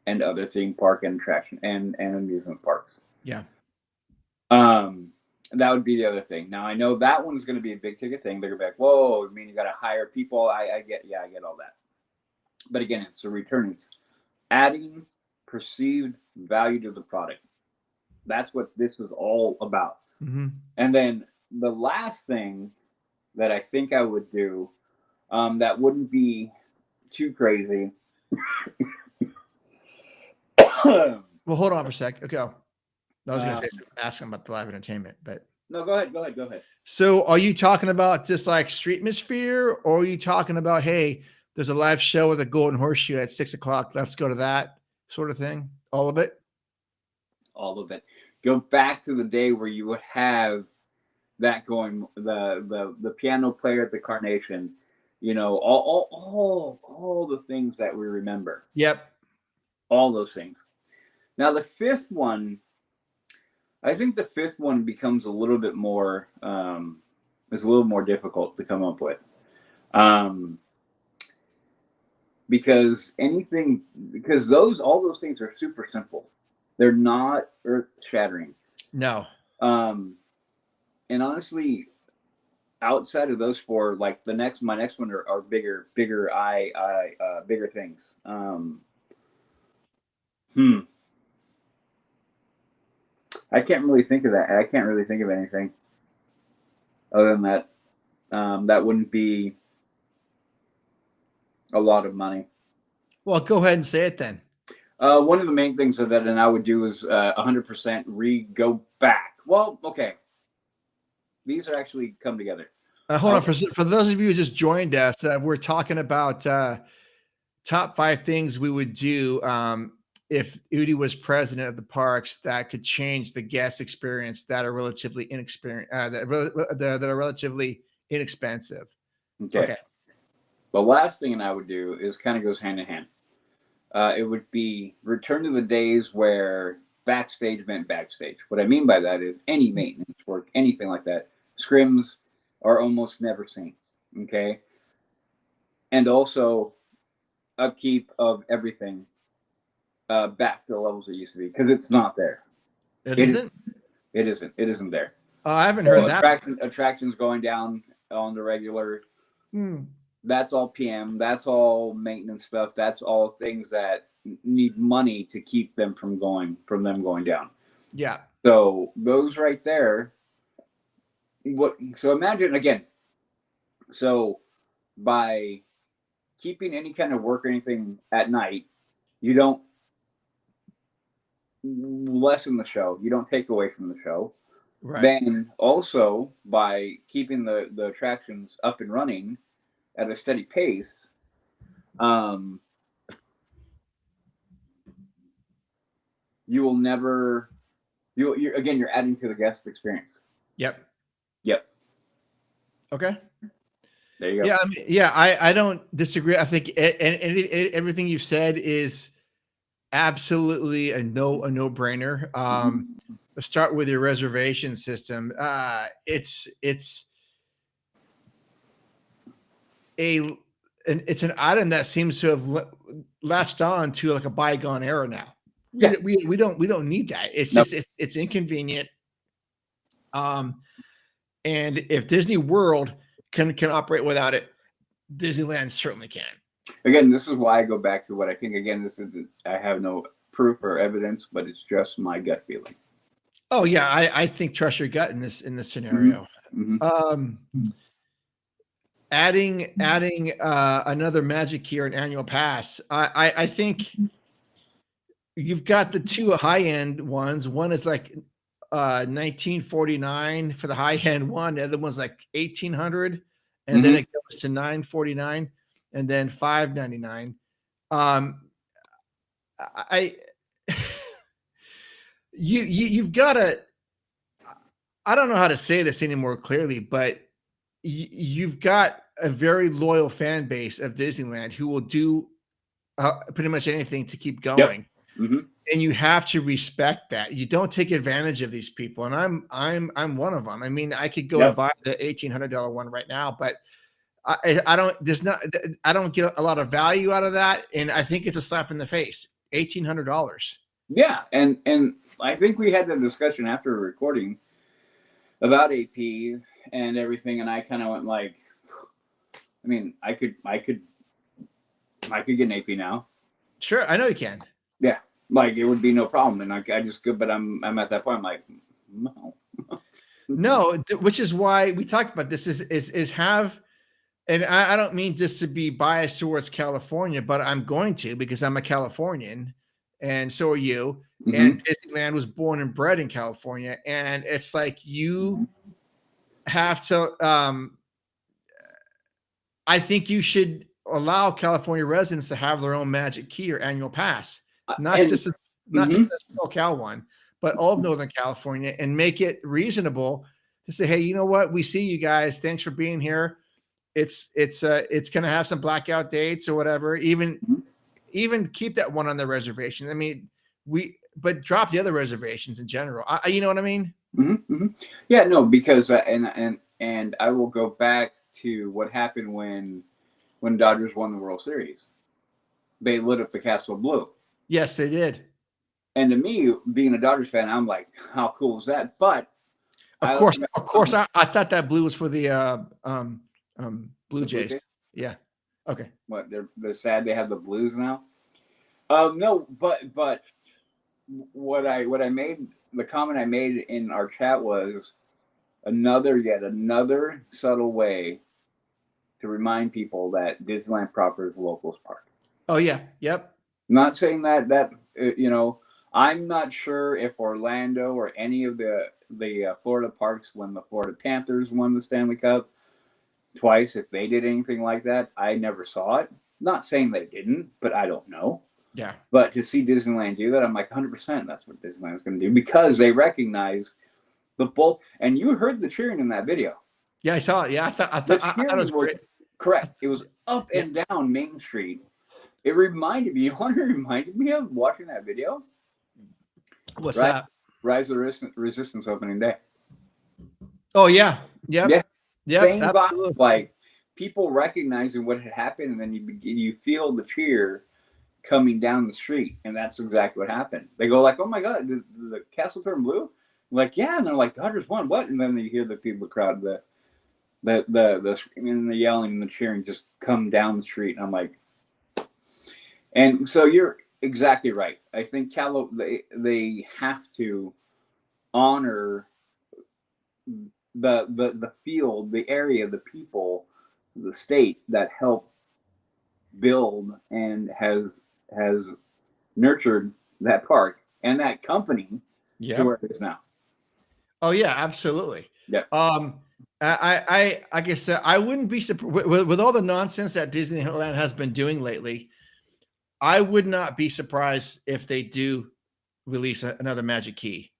and other theme park and attraction and amusement parks. Yeah. That would be the other thing. Now I know that one's going to be a big ticket thing. They're going to be like, whoa, I mean, you got to hire people. I get all that. But again, it's a return. It's adding perceived value to the product. That's what this is all about. And then the last thing that I think I would do, that wouldn't be too crazy. Well, hold on for a sec. Okay. I was going to ask him about the live entertainment, but no, go ahead. So are you talking about just like Streetmosphere, or are you talking about, hey, there's a live show with a golden horseshoe at 6 o'clock. Let's go to that sort of thing. All of it. All of it. Go back to the day where you would have that going, the piano player at the Carnation, you know, all the things that we remember. Yep. All those things. Now the 5th one, I think the 5th one becomes a little bit more, is a little more difficult to come up with. Um, because all those things are super simple. They're not earth shattering. No. And honestly, outside of those four, like my next one are bigger things. I can't really think of that. I can't really think of anything other than that. That wouldn't be a lot of money. Well, go ahead and say it then. One of the main things that I would do is 100% go back. Well, okay. These are actually come together. Hold on. For those of you who just joined us, we're talking about top 5 things we would do if Udi was president of the parks that could change the guest experience that are relatively that are relatively inexpensive. Okay. The last thing I would do is kind of goes hand in hand. It would be return to the days where backstage meant backstage. What I mean by that is any maintenance work, anything like that, scrims are almost never seen. Okay. And also upkeep of everything back to the levels it used to be, because it's not there. It isn't? It isn't there. I haven't heard that. Attractions going down on the regular. That's all PM. That's all maintenance stuff. That's all things that need money to keep them from going down. Yeah. So those right there. So imagine again. So by keeping any kind of work or anything at night, you don't lessen the show. You don't take away from the show. Right. Then also by keeping the attractions up and running at a steady pace, you will never. You're adding to the guest experience. Yep. Okay. There you go. Yeah, I don't disagree. I think everything you've said is absolutely a no-brainer. Let's start with your reservation system. It's an item that seems to have latched on to like a bygone era now. Yeah. We don't need that. It's just it's inconvenient. And if Disney World can operate without it, Disneyland certainly can. Again, this is why I go back to what I think. Again, I have no proof or evidence, but it's just my gut feeling. Oh yeah, I think trust your gut in this scenario. Adding another Magic Key or an annual pass. I think you've got the two high end ones. One is like $1949 for the high end one. The other one's like $1,800, and then it goes to $949, and then $599. You've got to. I don't know how to say this any more clearly, but you've got a very loyal fan base of Disneyland who will do pretty much anything to keep going. Yep. And you have to respect that. You don't take advantage of these people, and I'm one of them. I mean, I could go and buy the $1,800 one right now, but I don't get a lot of value out of that, and I think it's a slap in the face. $1,800. Yeah, and I think we had the discussion after recording about AP and everything, and I kind of went like, I mean, I could get an AP now. Sure, I know you can. Yeah, like it would be no problem, and I just go. But I'm at that point. I'm like, no, which is why we talked about this. Is have, and I don't mean just to be biased towards California, but I'm going to, because I'm a Californian, and so are you. And Disneyland was born and bred in California, and it's like you have to. I think you should allow California residents to have their own Magic Key or annual pass, not just a SoCal one, but all of Northern California, and make it reasonable to say, hey, you know what? We see you guys. Thanks for being here. It's going to have some blackout dates or whatever. Even keep that one on the reservation. I mean, but drop the other reservations in general. You know what I mean? Yeah, no, because and I will go back to what happened when Dodgers won the World Series. They lit up the Castle Blue. Yes, they did. And to me, being a Dodgers fan, I'm like, how cool is that? But Of course, I thought that blue was for the Blue Jays. Yeah. Okay. What, they're sad they have the Blues now? No, but what I made, the comment I made in our chat was yet another subtle way to remind people that Disneyland proper is a locals park. Oh yeah. Yep. Not saying that I'm not sure if Orlando or any of the Florida parks, when the Florida Panthers won the Stanley Cup twice, if they did anything like that. I never saw it. Not saying they didn't, but I don't know. Yeah. But to see Disneyland do that, I'm like 100% that's what Disneyland is going to do, because they recognize the bulk. And you heard the cheering in that video. Yeah, I saw it. Yeah, I thought it was great. Correct. It was up and down Main Street. It reminded me. You know what it reminded me of watching that video? What's that? Rise of the Resistance opening day. Oh yeah. Yep. Yeah. Same vibe, like people recognizing what had happened, and then you feel the cheer coming down the street, and that's exactly what happened. They go like, "Oh my God, the castle turned blue!" I'm like, yeah, and they're like, "Dodgers won, what?" And then you hear the people, the crowd, the screaming and the yelling and the cheering just come down the street, and I'm like, and so you're exactly right. I think they have to honor the field, the area, the people, the state that helped build and has nurtured that park and that company to where it is now. Oh yeah, absolutely. Yeah. I guess I wouldn't be surprised with all the nonsense that Disneyland has been doing lately. I would not be surprised if they do release another Magic Key.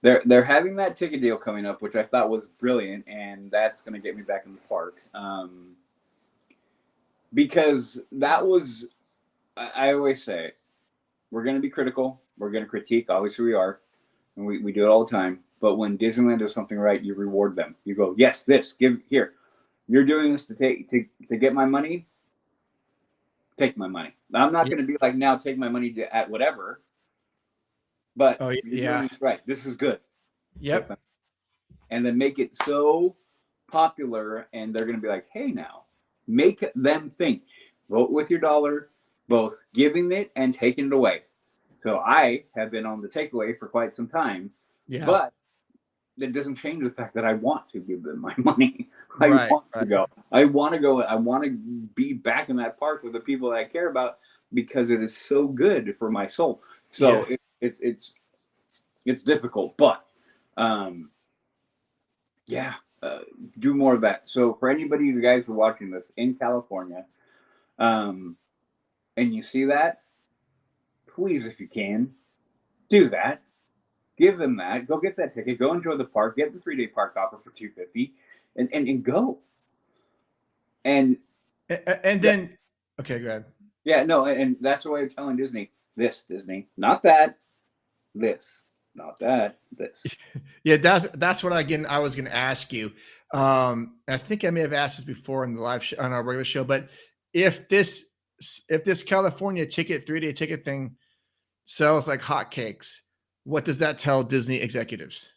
They're having that ticket deal coming up, which I thought was brilliant, and that's going to get me back in the park. Because that was, I always say, we're going to be critical, we're going to critique, obviously we are, and we do it all the time. But when Disneyland does something right, you reward them. You go, yes, give here. You're doing this to get my money. Take my money. I'm not going to be like, now take my money at whatever. But you're doing this right. This is good. Yep. And then make it so popular, and they're going to be like, hey, now, make them think. Vote with your dollar, both giving it and taking it away. So I have been on the takeaway for quite some time. Yeah. But that doesn't change the fact that I want to give them my money. I want to go. I want to go. I want to be back in that park with the people that I care about, because it is so good for my soul. So it's difficult, but do more of that. So for anybody, you guys who are watching this in California, and you see that, please, if you can, do that. Give them that. Go get that ticket. Go enjoy the park. Get the 3-day park offer for $250, and go. And then, okay, go ahead. Yeah, no, and that's the way of telling Disney, Disney, not that, this, not that, this. Yeah, that's what I was going to ask you. I think I may have asked this before in the live show, on our regular show, but if this California ticket, 3-day ticket thing sells like hotcakes, what does that tell Disney executives?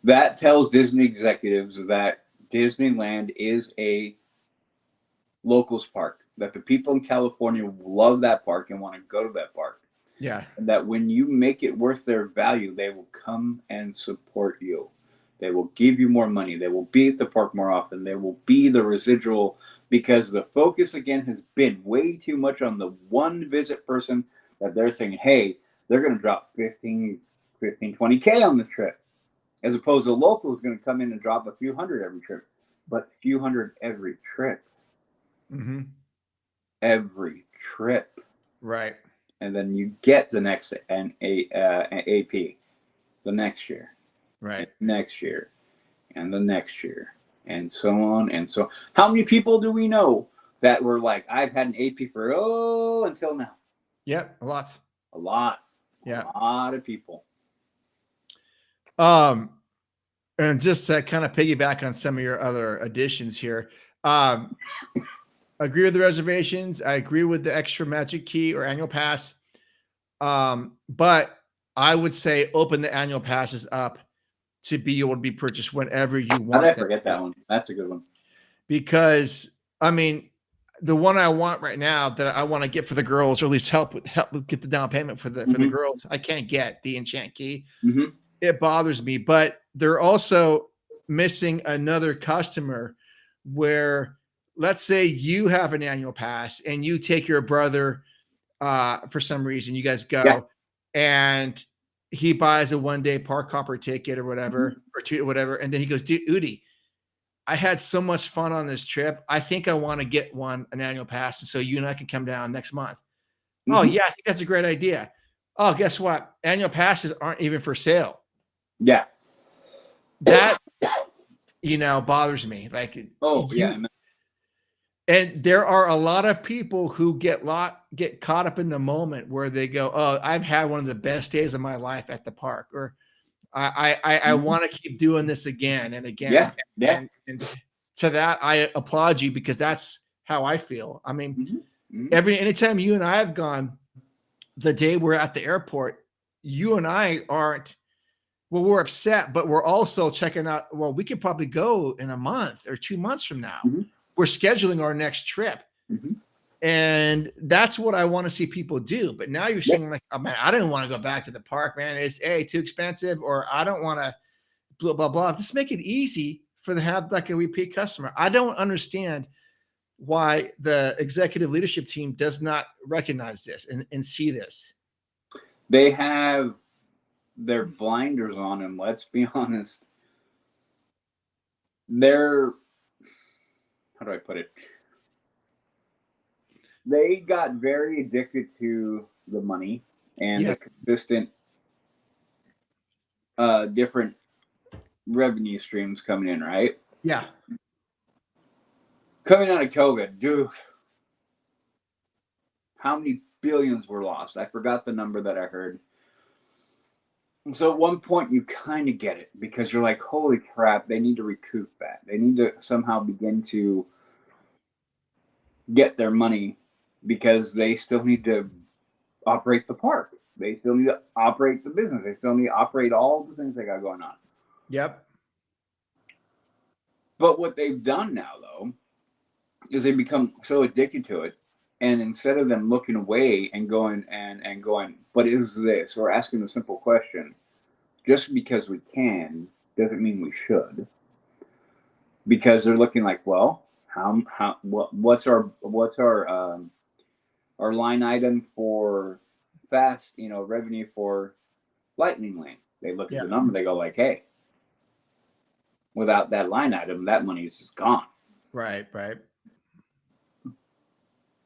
That tells Disney executives that Disneyland is a locals park, that the people in California love that park and want to go to that park. Yeah. And that when you make it worth their value, they will come and support you. They will give you more money. They will be at the park more often. There will be the residual, because the focus again has been way too much on the one visit person that they're saying, hey, they're going to drop 15, 20K on the trip, as opposed to local who's going to come in and drop a few hundred every trip, but a few hundred every trip. Mm-hmm. Every trip. Right. And then you get the next an AP the next year. Right. Next year. And the next year. And so on and so. How many people do we know that were like, I've had an AP for until now? Yep, a lot. A lot. Yeah. A lot of people. And just to kind of piggyback on some of your other additions here, um, agree with the reservations. I agree with the extra magic key or annual pass. But I would say open the annual passes up to be able to be purchased whenever you How want did I them. forget that one? That's a good one. Because I mean, the one I want right now that I want to get for the girls, or at least help get the down payment for the girls, I can't get the enchant key. Mm-hmm. It bothers me, but they're also missing another customer where, let's say you have an annual pass and you take your brother for some reason, you guys go and he buys a 1-day park hopper ticket or whatever, or two, whatever. And then he goes, dude, Udi, I had so much fun on this trip. I think I want to get an annual pass. And so you and I can come down next month. Oh yeah, I think that's a great idea. Oh, guess what? Annual passes aren't even for sale. Yeah. That, bothers me. Like, and there are a lot of people who get caught up in the moment where they go, oh, I've had one of the best days of my life at the park, or I want to keep doing this again and again. Yeah. And to that, I applaud you, because that's how I feel. I mean, anytime you and I have gone, the day we're at the airport, you and I aren't, well, we're upset, but we're also checking out, well, we could probably go in a month or 2 months from now. We're scheduling our next trip. And that's what I want to see people do. But now you're saying like, oh man, I didn't want to go back to the park, man. It's too expensive, or I don't want to blah, blah, blah. Just make it easy for them to have like a repeat customer. I don't understand why the executive leadership team does not recognize this and see this. They have their blinders on, and let's be honest, how do I put it? They got very addicted to the money and the consistent different revenue streams coming in, right? Yeah. Coming out of COVID, dude, how many billions were lost? I forgot the number that I heard. And so at one point you kind of get it, because you're like, holy crap, they need to recoup that. They need to somehow begin to get their money, because they still need to operate the park. They still need to operate the business. They still need to operate all the things they got going on. Yep. But what they've done now, though, is they become so addicted to it. And instead of them looking away and going and going, what is this? Or asking the simple question, just because we can doesn't mean we should. Because they're looking like, well, what's our line item for fast, revenue for Lightning Lane? They look at the number, they go like, hey, without that line item, that money's just gone. Right.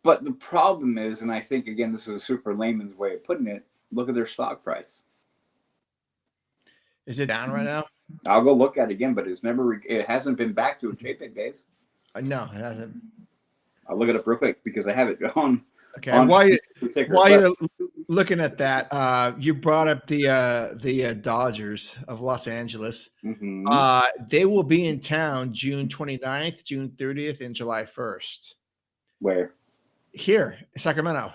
But the problem is, and I think, again, this is a super layman's way of putting it, look at their stock price. Is it down right now? I'll go look at it again, but it hasn't been back to its JPEG days. No, it hasn't. I'll look it up real quick, because I have it on. Okay. While you're looking at that, you brought up the Dodgers of Los Angeles. They will be in town June 29th, June 30th, and July 1st. Where? Here, Sacramento.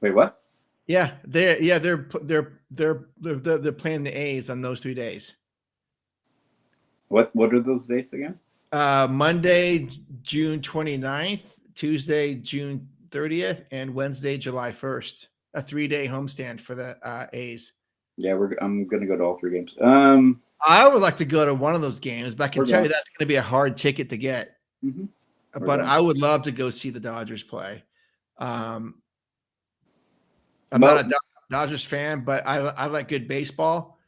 Wait, what? Yeah, they're playing the A's on those 3 days. What are those dates again? Monday, June 29th, Tuesday, June 30th, and Wednesday, July 1st. A 3-day homestand for the A's. Yeah, I'm gonna go to all 3 games. I would like to go to one of those games, but I can tell you that's going to be a hard ticket to get. But I would love to go see the Dodgers play. I'm not a Dodgers fan, but I like good baseball,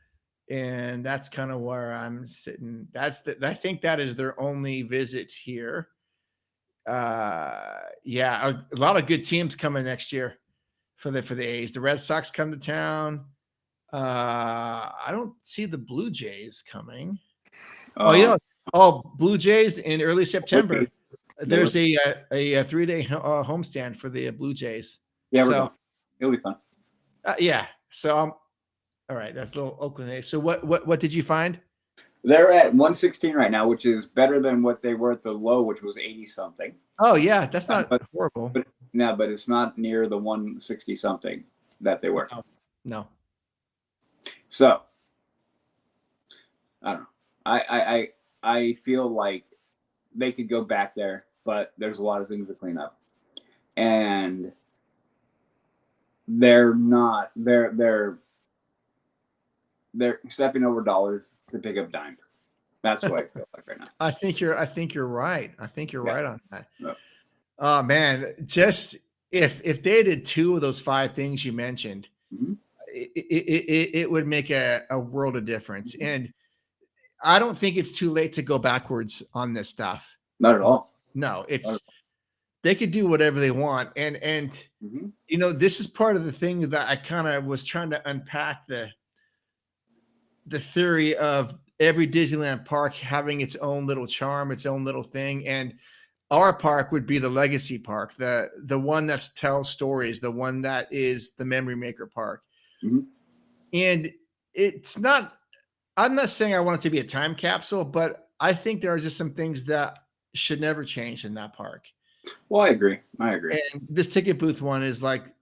and that's kind of where I'm sitting. I think that is their only visit here. A lot of good teams coming next year for the A's. The Red Sox come to town. I don't see the Blue Jays coming. Blue Jays in early September. There's a 3-day homestand for the Blue Jays. Yeah, so it'll be fun. So All right, that's little Oakland A. So what did you find? They're at 116 right now, which is better than what they were at the low, which was 80 something. Oh yeah, that's not horrible. But it's not near the 160 something that they were. No. So I don't know. I feel like they could go back there, but there's a lot of things to clean up, and they're stepping over dollars to pick up dimes. That's what I feel like right now. I think you're right. I think you're right on that. Yep. Oh man, just if they did 2 of those 5 things you mentioned, it would make a world of difference. And I don't think it's too late to go backwards on this stuff. Not at all. No, they could do whatever they want. And you know, this is part of the thing that I kind of was trying to unpack the theory of every Disneyland park having its own little charm, its own little thing. And our park would be the legacy park, the one that tells stories, the one that is the memory maker park. And it's not, I'm not saying I want it to be a time capsule, but I think there are just some things that should never change in that park. Well, I agree. And this ticket booth one is like,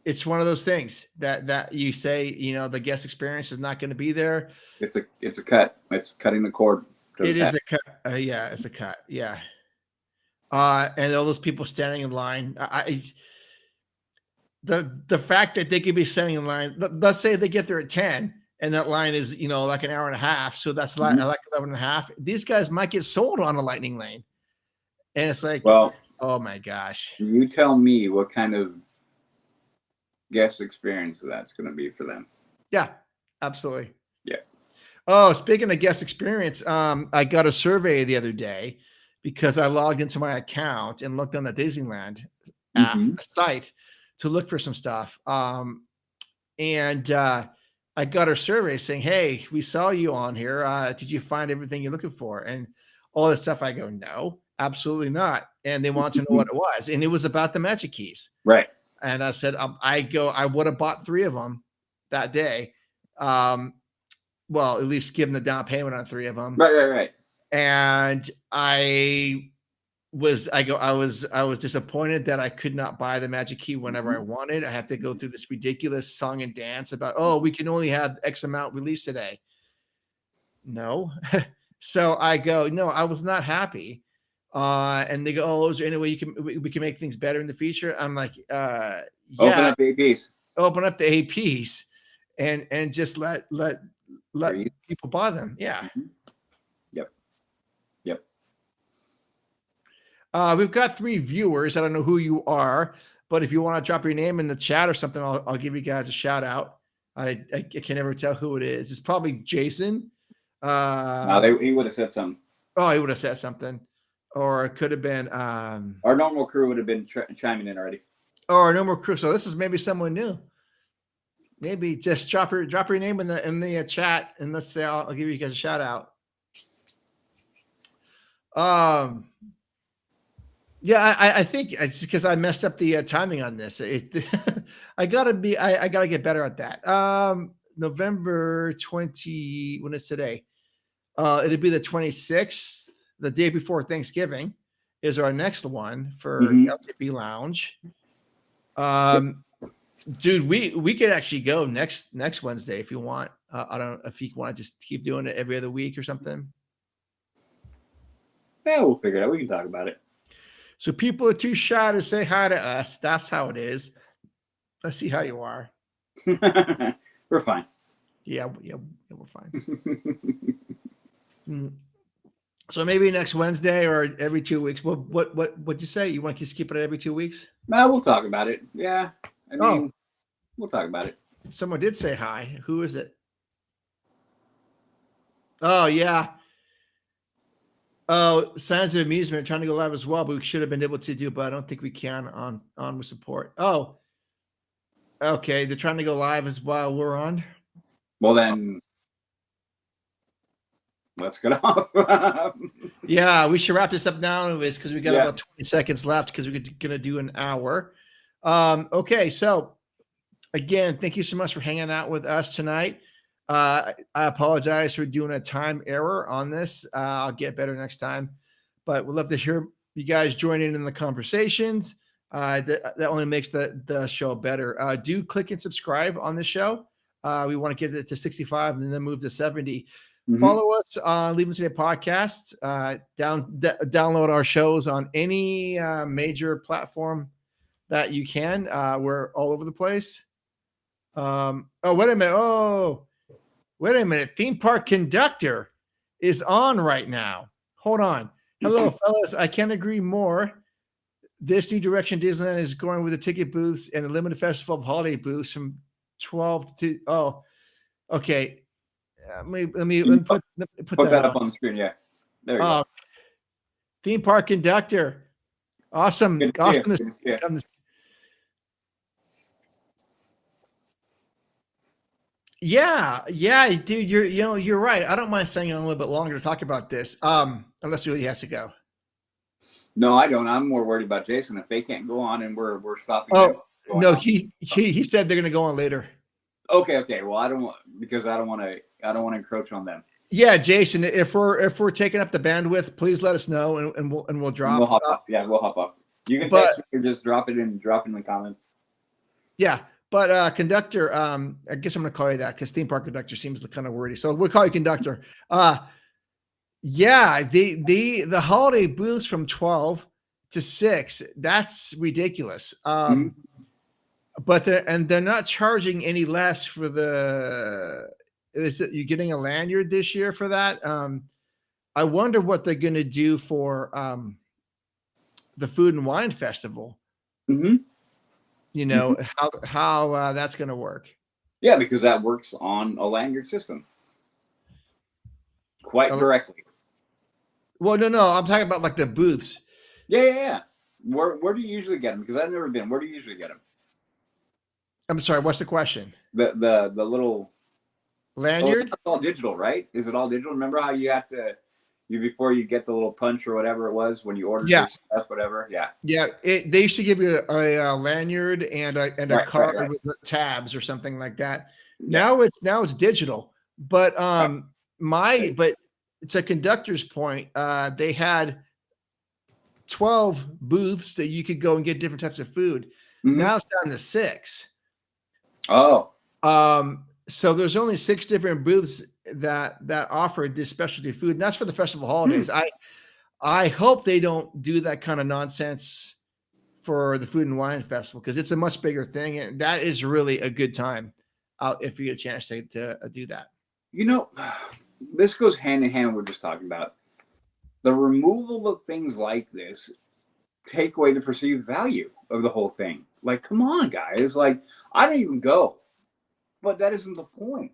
it's one of those things that you say, you know, the guest experience is not going to be there. It's a cut. It's cutting the cord. It is a cut. Yeah, it's a cut. Yeah. And all those people standing in line. The fact that they could be standing in line, let's say they get there at 10 and that line is, you know, like an hour and a half. So that's like 11 and a half. These guys might get sold on a lightning lane. And it's like, well, oh my gosh. You tell me what kind of guest experience that's going to be for them. Yeah, absolutely. Yeah. Oh, speaking of guest experience, I got a survey the other day because I logged into my account and looked on the Disneyland app site to look for some stuff. And I got a survey saying, hey, we saw you on here. Did you find everything you're looking for? And all this stuff. I go, no, absolutely not. And they want to know what it was. And it was about the Magic Keys. Right. And I said, I would have bought 3 of them that day. Well, at least give them the down payment on 3 of them. Right. And I was disappointed that I could not buy the Magic Key whenever I wanted. I have to go through this ridiculous song and dance about, oh, we can only have X amount released today. No. So I go, no, I was not happy. And they go, oh, is there any way we can make things better in the future? I'm like, yeah. Open up the APs. Open up the APs and just let people buy them. Yeah. Yep. We've got 3 viewers. I don't know who you are, but if you want to drop your name in the chat or something, I'll give you guys a shout out. I can never tell who it is. It's probably Jason. No, he would have said something. Oh, he would have said something. Or it could have been our normal crew would have been chiming in already. Or our normal crew. So this is maybe someone new. Maybe just drop your name in the chat and let's say I'll give you guys a shout out. Yeah, I think it's because I messed up the timing on this. I gotta get better at that. November 20. When is today? It'd be the 26th. The day before Thanksgiving is our next one for LTP Lounge. Dude, we could actually go next Wednesday if you want. I don't know if you want to just keep doing it every other week or something. Yeah, we'll figure it out. We can talk about it. So people are too shy to say hi to us. That's how it is. Let's see how you are. We're fine. Yeah, we're fine. So maybe next Wednesday or every 2 weeks. What'd you say? You want to just keep it every 2 weeks? No, we'll talk about it. Yeah. I mean, we'll talk about it. Someone did say hi. Who is it? Oh, yeah. Oh, Signs of Amusement trying to go live as well, but we should have been able to do, but I don't think we can on with support. Oh, okay. They're trying to go live as well. We're on. Well, then let's get off. Yeah, we should wrap this up now anyways because we got about 20 seconds left because we're going to do an hour. Okay, so again, thank you so much for hanging out with us tonight. I apologize for doing a time error on this. I'll get better next time, but we'd love to hear you guys join in the conversations. That only makes the show better. Do click and subscribe on this show. We want to get it to 65 and then move to 70. Follow us on Leave It Today podcast. Download our shows on any major platform that you can. We're all over the place. Wait a minute. Theme Park Conductor is on right now. Hold on. Hello, fellas. I can't agree more. This new direction Disneyland is going with the ticket booths and the limited festival of holiday booths from 12 to. Oh, okay. Let me put that up on the screen. Yeah, there you go. Theme Park Conductor. Awesome. Awesome. Yeah, dude, you're right. I don't mind staying on a little bit longer to talk about this. Unless he has to go. No, I don't. I'm more worried about Jason. If they can't go on and we're stopping. Oh no, he said they're gonna go on later. Okay. Well, I don't want to encroach on them. Yeah, Jason, if we're taking up the bandwidth, please let us know and we'll drop. We'll hop off. Yeah, we'll hop off. You can text me or just drop it in the comments. Yeah. But conductor, I guess I'm gonna call you that because theme park conductor seems kind of wordy. So we'll call you conductor. Yeah, the holiday booths from 12 to 6, that's ridiculous. But they're not charging any less for you're getting a lanyard this year for that. I wonder what they're gonna do for the Food and Wine Festival. You know, how that's going to work. Yeah, because that works on a lanyard system quite directly. Well, no, I'm talking about like the booths. Yeah. Where do you usually get them? Because I've never been. Where do you usually get them? I'm sorry. What's the question? The little lanyard. It's all digital, right? Is it all digital? Remember how you have to before you get the little punch or whatever it was when you ordered your stuff, whatever. Yeah. They used to give you a lanyard and a card with tabs or something like that. Now it's digital. But but to conductor's point, they had 12 booths that you could go and get different types of food. Now it's down to 6. Oh. So there's only 6 different booths that offer this specialty food, and that's for the festival holidays. I hope they don't do that kind of nonsense for the Food and Wine Festival because it's a much bigger thing, and that is really a good time out if you get a chance to do that. You know, this goes hand in hand with what we're just talking about. The removal of things like this take away the perceived value of the whole thing. Like, come on, guys. Like, I don't even go. But that isn't the point.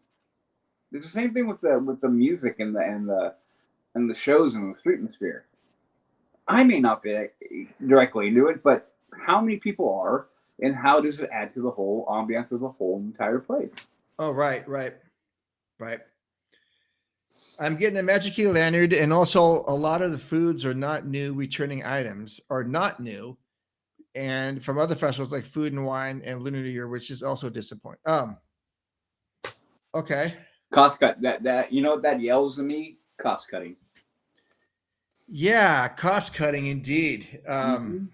It's the same thing with the music and the shows and the street atmosphere. I may not be directly into it, but how many people are, and how does it add to the whole ambiance of the whole entire place? Oh, right. I'm getting a Magic Key lanyard, and also a lot of the foods are not new. Returning items are not new, and from other festivals like Food and Wine and Lunar New Year, which is also disappointing. Okay. Cost cut. That you know what that yells to me? Cost cutting. Yeah, cost cutting indeed. And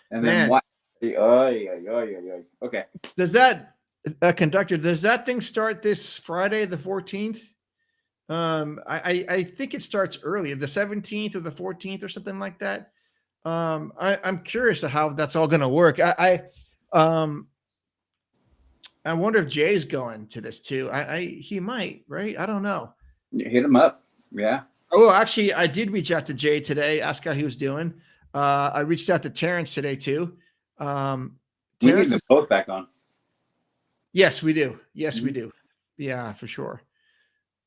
then what? Okay. Does that conductor? Does that thing start this Friday, the 14th? I think it starts early, the 17th or the 14th or something like that. I'm curious of how that's all going to work. I wonder if Jay's going to this too. He might, right? I don't know. Hit him up. Yeah. Oh, actually, I did reach out to Jay today, ask how he was doing. I reached out to Terrence today too. We need them both back on. Yes, we do. We do. Yeah, for sure.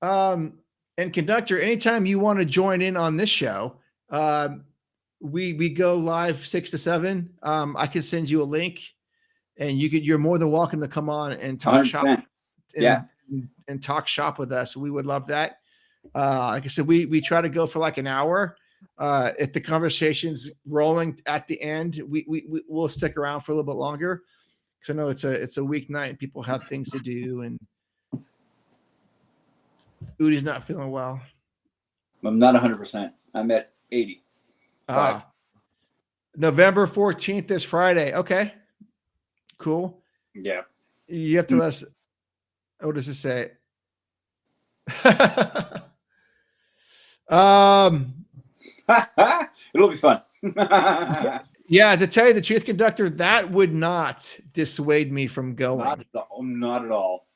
And conductor, anytime you want to join in on this show, we go live 6 to 7. I can send you a link. And you're more than welcome to come on and talk 100%. Shop and talk shop with us. We would love that. Like I said, we try to go for like an hour. If the conversation's rolling at the end, we'll stick around for a little bit longer because I know it's a weeknight and people have things to do, and Udi's not feeling well. I'm not 100%. I'm at 80. November 14th is Friday. Okay, cool. Yeah. You have to let us. What does it say? It'll be fun. Yeah, to tell you the truth, conductor, that would not dissuade me from going. Not at all.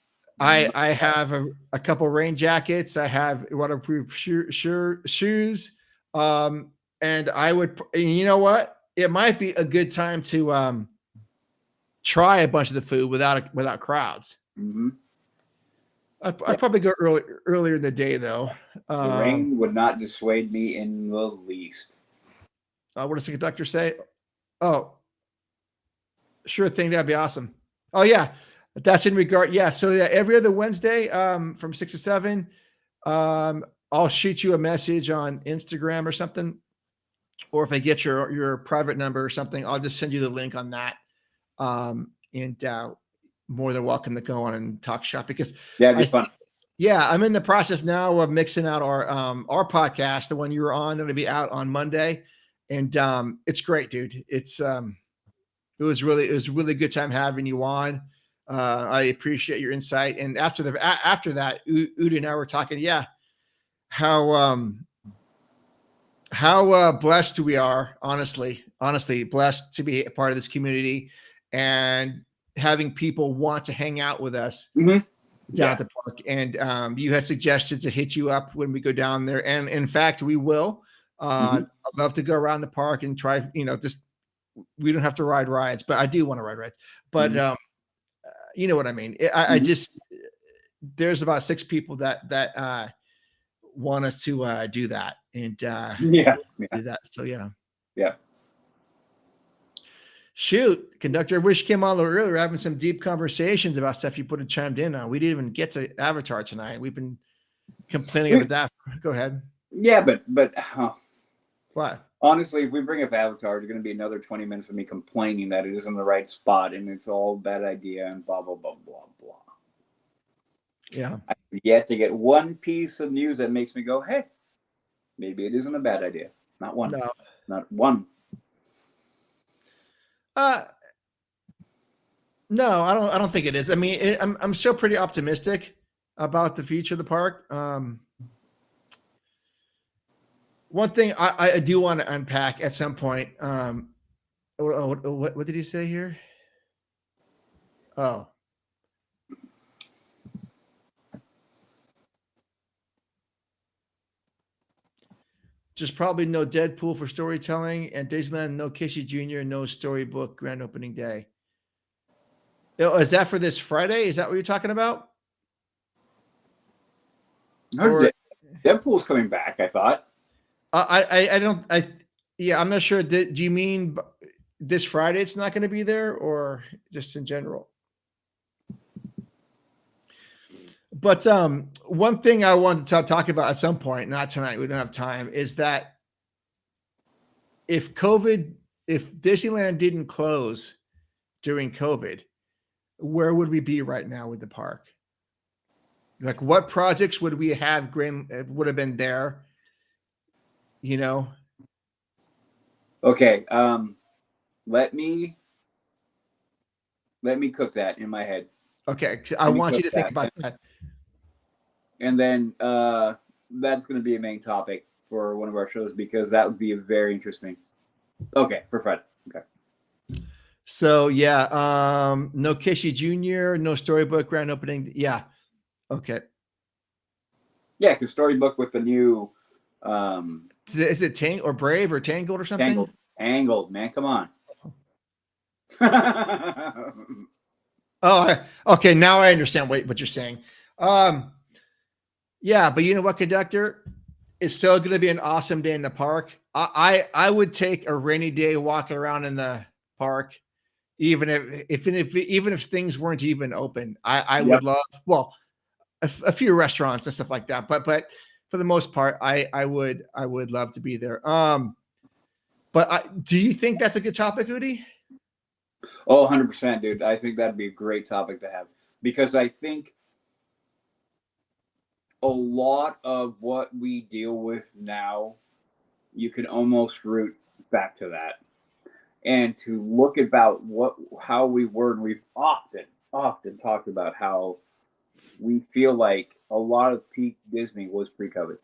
I have a couple rain jackets. I have waterproof shoes. And I would, you know what? It might be a good time to try a bunch of the food without crowds. Mm-hmm. I'd probably go earlier in the day though. The rain would not dissuade me in the least. What does the conductor say? Oh, sure thing. That'd be awesome. Oh yeah. That's in regard. Yeah. So yeah, every other Wednesday, from 6 to 7, I'll shoot you a message on Instagram or something. Or if I get your private number or something, I'll just send you the link on that. And more than welcome to go on and talk shop, because yeah, it'd be fun. Yeah, I'm in the process now of mixing out our podcast, the one you were on, that'll be out on Monday, and it's great, dude. It was really good time having you on. I appreciate your insight, and after that, Udi and I were talking. Yeah, how blessed we are, honestly blessed to be a part of this community and having people want to hang out with us down at the park. And you had suggested to hit you up when we go down there. And in fact, we will. I'd love to go around the park and try, just, we don't have to ride rides, but I do want to ride rides. But you know what I mean? I just, there's about 6 people that want us to do that. And do that. So yeah. Shoot, conductor, I wish you came on a little earlier. We're having some deep conversations about stuff you put and chimed in on. We didn't even get to Avatar tonight. We've been complaining about that. Go ahead. Yeah, but what? Honestly, if we bring up Avatar, it's going to be another 20 minutes of me complaining that it isn't the right spot and it's all a bad idea and blah, blah, blah, blah, blah. Yeah. I've yet to get one piece of news that makes me go, hey, maybe it isn't a bad idea. Not one. No. Not one. No, I don't think it is. I mean, I'm still pretty optimistic about the future of the park. One thing I do want to unpack at some point. What did he say here? Oh. Just probably no Deadpool for storytelling, and Disneyland, no Casey Jr., no storybook grand opening day. Is that for this Friday? Is that what you're talking about? Deadpool's coming back, I thought. I'm not sure. Do you mean this Friday it's not going to be there, or just in general? But one thing I wanted to talk about at some point, not tonight, we don't have time, is that if Disneyland didn't close during COVID, where would we be right now with the park? Like, what projects would we have would have been there? Okay. Let me cook that in my head. Okay. I want you to think about that. And then that's going to be a main topic for one of our shows, because that would be very interesting. Okay, for Fred. Okay. So yeah, no Casey Jr., no storybook grand opening. Yeah. Okay. Yeah, because storybook with the new is it Tang or Brave or Tangled or something? Tangled, man. Come on. Oh, okay. Now I understand what you're saying. Yeah, but you know what, conductor? It's still going to be an awesome day in the park. I would take a rainy day walking around in the park, even if things weren't even open. I would love, a few restaurants and stuff like that, but for the most part, I would love to be there. But do you think that's a good topic, Udi? Oh, 100%, dude. I think that'd be a great topic to have, because I think a lot of what we deal with now, you could almost root back to that, and to look about how we were. And we've often talked about how we feel like a lot of peak Disney was pre-COVID,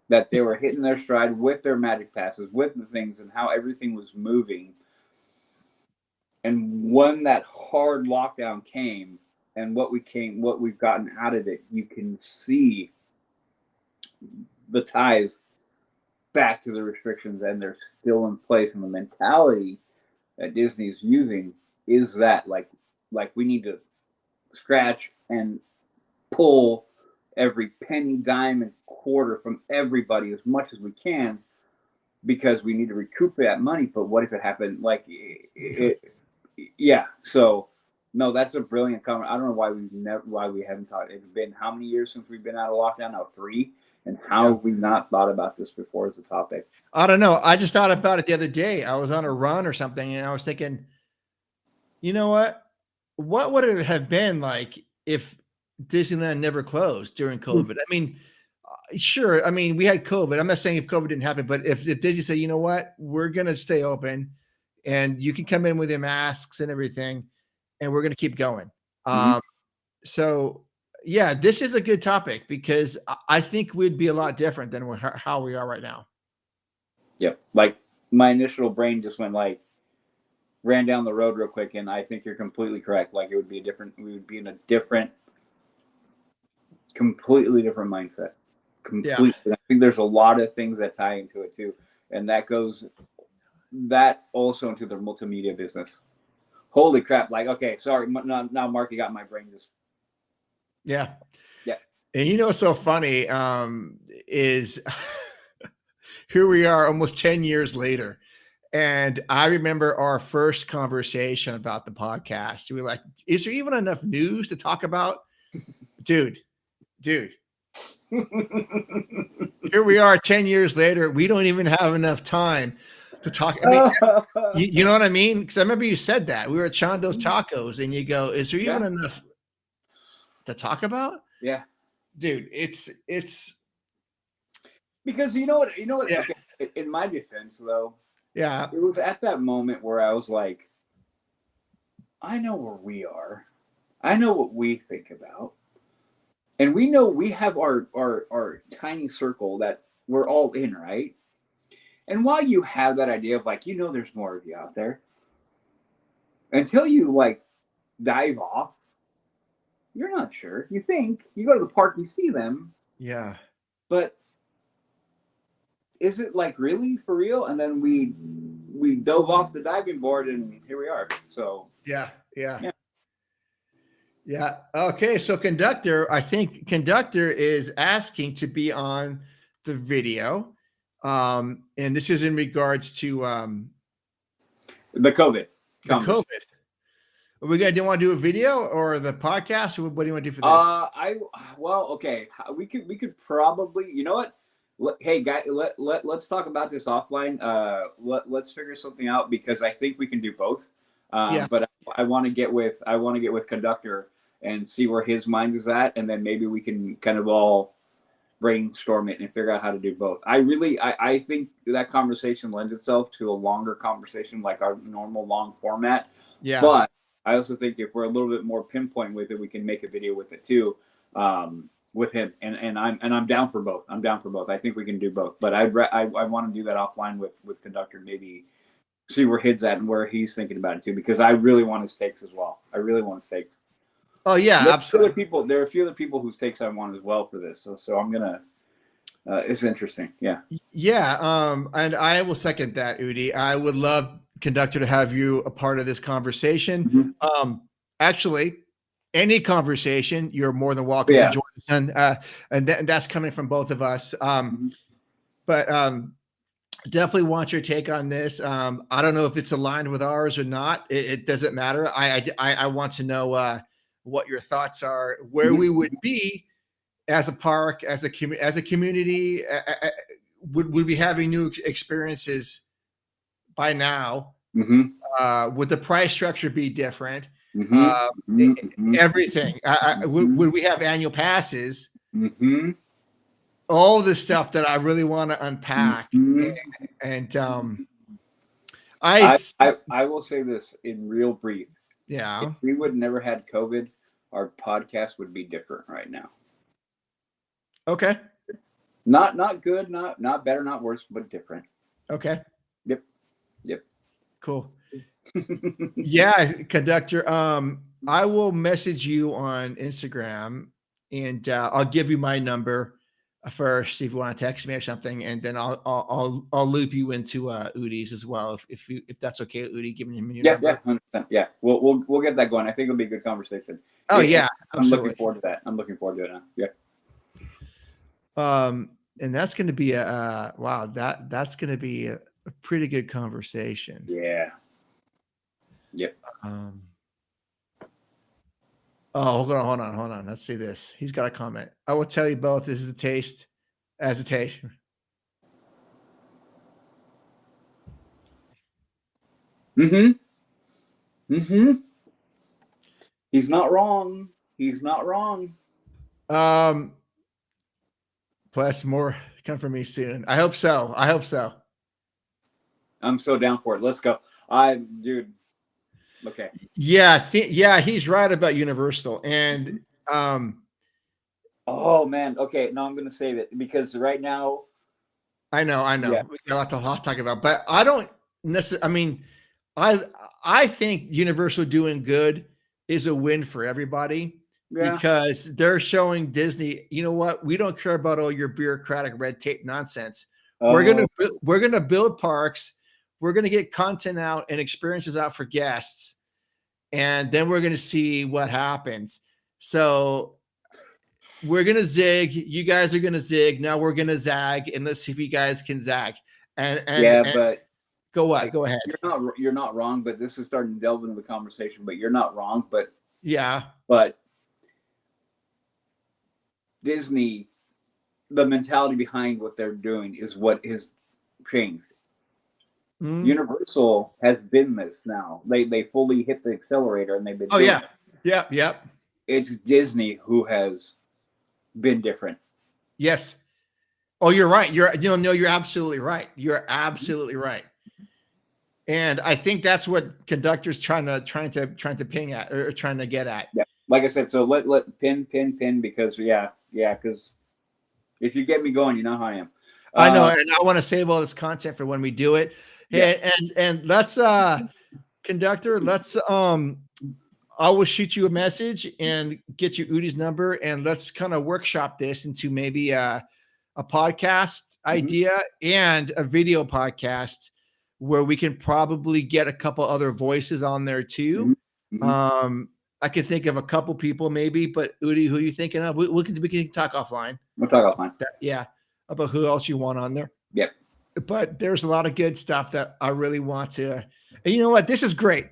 that they were hitting their stride with their magic passes, with the things, and how everything was moving. And when that hard lockdown came, and what we've gotten out of it, you can see the ties back to the restrictions, and they're still in place. And the mentality that Disney is using is that like we need to scratch and pull every penny, dime, and quarter from everybody as much as we can, because we need to recoup that money. But what if it happened? Like yeah. So no, that's a brilliant comment. I don't know why we haven't thought. It's been how many years since we've been out of lockdown now? 3. And how have we not thought about this before as a topic? I don't know. I just thought about it the other day. I was on a run or something, and I was thinking, you know what? What would it have been like if Disneyland never closed during COVID? I mean, sure. I mean, we had COVID. I'm not saying if COVID didn't happen, but if Disney said, you know what, we're going to stay open and you can come in with your masks and everything, and we're going to keep going. So yeah, this is a good topic, because I think we'd be a lot different than how we are right now. Yeah. Like my initial brain just ran down the road real quick. And I think you're completely correct. Like we would be in a completely different mindset. Completely. Yeah. I think there's a lot of things that tie into it too. And that also into the multimedia business. Holy crap. Like, okay, sorry. Now Marky got my brain just. Yeah. Yeah. And you know what's so funny is here we are almost 10 years later. And I remember our first conversation about the podcast. We were like, is there even enough news to talk about? Dude. Here we are 10 years later. We don't even have enough time to talk. I mean, you know what I mean? Because I remember you said that. We were at Chando's Tacos, and you go, is there even enough to talk about? Yeah. Dude, it's because you know what, yeah. Okay, in my defense though, yeah, it was at that moment where I was like, I know where we are. I know what we think about. And we know we have our tiny circle that we're all in, right? And while you have that idea of like, there's more of you out there, until you like dive off, you're not sure. You think you go to the park, you see them. Yeah. But is it like really for real? And then we dove off the diving board, and here we are. So yeah. Okay. So I think Conductor is asking to be on the video. And this is in regards to the COVID. The COVID. Are we do you want to do a video or the podcast? Or what do you want to do for this? Okay. We could probably, you know what? Hey guys, let's talk about this offline. Let's figure something out, because I think we can do both. But I want to get with Conductor and see where his mind is at, and then maybe we can kind of all brainstorm it and figure out how to do both. I think that conversation lends itself to a longer conversation, like our normal long format. Yeah. But I also think if we're a little bit more pinpoint with it, we can make a video with it too, with him. And I'm down for both. I think we can do both. But I want to do that offline with Conductor, maybe see where he's at and where he's thinking about it too, because I really want his takes as well. Oh yeah, absolutely. There are a few other people whose takes I want as well for this. So I'm gonna. It's interesting. Yeah. Yeah. And I will second that, Udi. I would love Conductor to have you a part of this conversation. Mm-hmm. Actually, any conversation, you're more than welcome to join us, and that's coming from both of us. But definitely want your take on this. I don't know if it's aligned with ours or not. It doesn't matter. I want to know what your thoughts are, where we would be as a park, as a community. Would we be having new experiences by now? Would the price structure be different? Mm-hmm. Everything. Would we have annual passes? Mm-hmm. All the stuff that I really want to unpack. Mm-hmm. And I will say this in real brief. Yeah. If we would never had COVID, our podcast would be different right now. Okay. Not good, not better, not worse, but different. Okay. Yep. Cool. Yeah, conductor. I will message you on Instagram, and I'll give you my number first if you want to text me or something, and then I'll loop you into Udi's as well if that's okay. Udi, giving him your number. Yeah, 100%. Yeah. We'll get that going. I think it'll be a good conversation. Oh yeah, I'm looking forward to that. I'm looking forward to it now. Yeah. And that's going to be wow. That's going to be a pretty good conversation. Yeah. Yep. Oh, hold on. Let's see this. He's got a comment. I will tell you both. This is a taste. As a taste. Mm-hmm. Mm-hmm. He's not wrong. Plus more come from me soon. I hope so. I'm so down for it. Let's go. Dude. Okay. Yeah, he's right about Universal. And oh man. Okay. No, I'm gonna say that because right now. I know. Yeah. We got a lot to talk about, but I don't necessarily. I mean, I think Universal doing good is a win for everybody. Yeah. Because they're showing Disney, you know what? We don't care about all your bureaucratic red tape nonsense. We're gonna build parks. We're going to get content out and experiences out for guests, and then we're going to see what happens. So we're going to zig. You guys are going to zig. Now we're going to zag, and let's see if you guys can zag. But go ahead. You're not wrong, but this is starting to delve into the conversation. But you're not wrong. But Disney, the mentality behind what they're doing is what has changed. Universal has been this now. They fully hit the accelerator and they've been. Yeah. It's Disney who has been different. Yes. Oh, you're right. You're absolutely right. You're absolutely right. And I think that's what conductor's trying to ping at or trying to get at. Yeah. Like I said, so let pin because because if you get me going, you know how I am. I know, and I want to save all this content for when we do it. Yeah. And let's conductor, I will shoot you a message and get you Udi's number, and let's kind of workshop this into maybe a podcast idea and a video podcast where we can probably get a couple other voices on there too. I can think of a couple people maybe, but Udi, who are you thinking of? We can talk offline. We'll talk offline. About who else you want on there. Yep. But there's a lot of good stuff that I really want to. And you know what? This is great.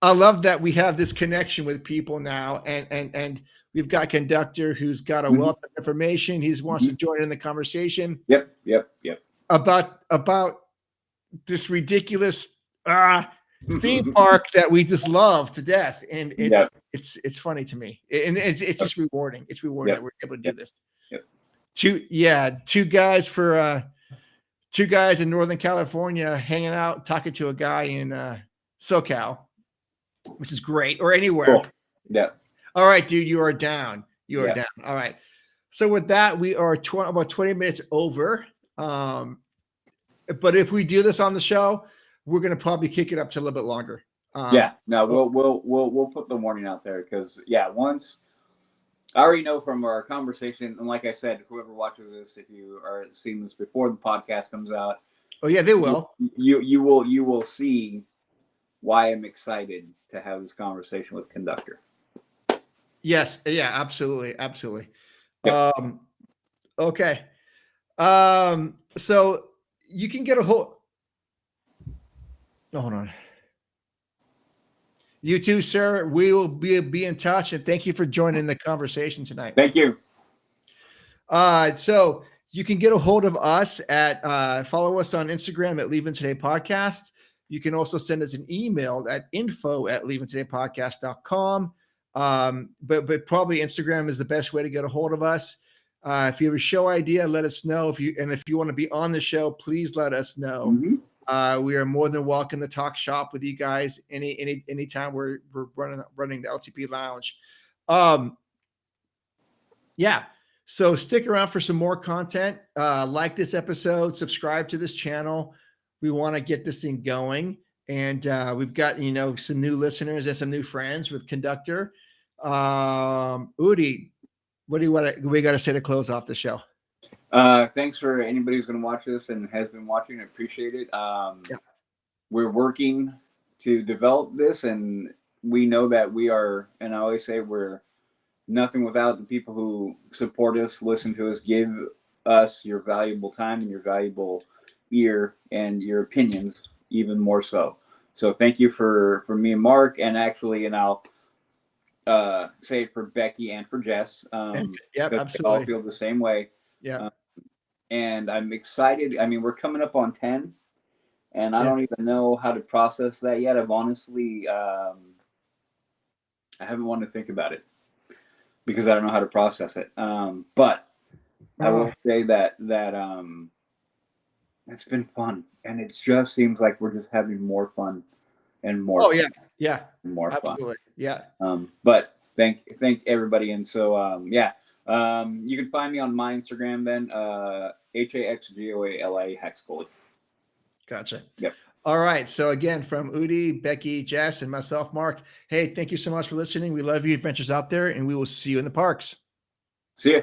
I love that we have this connection with people now, and we've got conductor who's got a wealth of information. He wants to join in the conversation. Yep. About this ridiculous theme park that we just love to death, and it's funny to me, and it's just rewarding. It's rewarding that we're able to do this. Two guys in Northern California hanging out, talking to a guy in SoCal, which is great, or anywhere. Cool. Yeah. All right, dude, you are down. You are down. All right. So with that, we are about 20 minutes over. But if we do this on the show, we're going to probably kick it up to a little bit longer. We'll put the warning out there because once I already know from our conversation, and like I said, whoever watches this, if you are seeing this before the podcast comes out, they will. You will see why I'm excited to have this conversation with conductor. Yes, absolutely. Yep. Okay. So you can get a hold. No, hold on. You too, sir. We will be in touch, and thank you for joining the conversation tonight. Thank you. So you can get a hold of us at follow us on Instagram at Leaving Today Podcast. You can also send us an email at info@leavingtodaypodcast.com. But probably Instagram is the best way to get a hold of us. If you have a show idea, let us know. If you want to be on the show, please let us know. We are more than welcome to talk shop with you guys anytime we're running the LTP Lounge. Yeah. So stick around for some more content. Like this episode, subscribe to this channel. We want to get this thing going. And we've got, some new listeners and some new friends with Conductor. Udi, what do we got to say to close off the show? Thanks for anybody who's going to watch this and has been watching. I appreciate it. We're working to develop this, and we know that we are, and I always say we're nothing without the people who support us, listen to us, give us your valuable time and your valuable ear and your opinions even more so. So thank you for me and Mark, and actually, and I'll say it for Becky and for Jess. Yep, absolutely. They all feel the same way. Yeah. And I'm excited. I mean, we're coming up on 10, and I don't even know how to process that yet. I've honestly, I haven't wanted to think about it because I don't know how to process it. But I will say that it's been fun, and it just seems like we're just having more fun and more. Oh, fun. Yeah. More Absolutely. fun. Yeah. But thank everybody. And so, you can find me on my Instagram then, HAXGOALA Haxgoli. Gotcha. Yep. All right. So again, from Udi, Becky, Jess, and myself, Mark, hey, thank you so much for listening. We love you, adventures out there, and we will see you in the parks. See ya.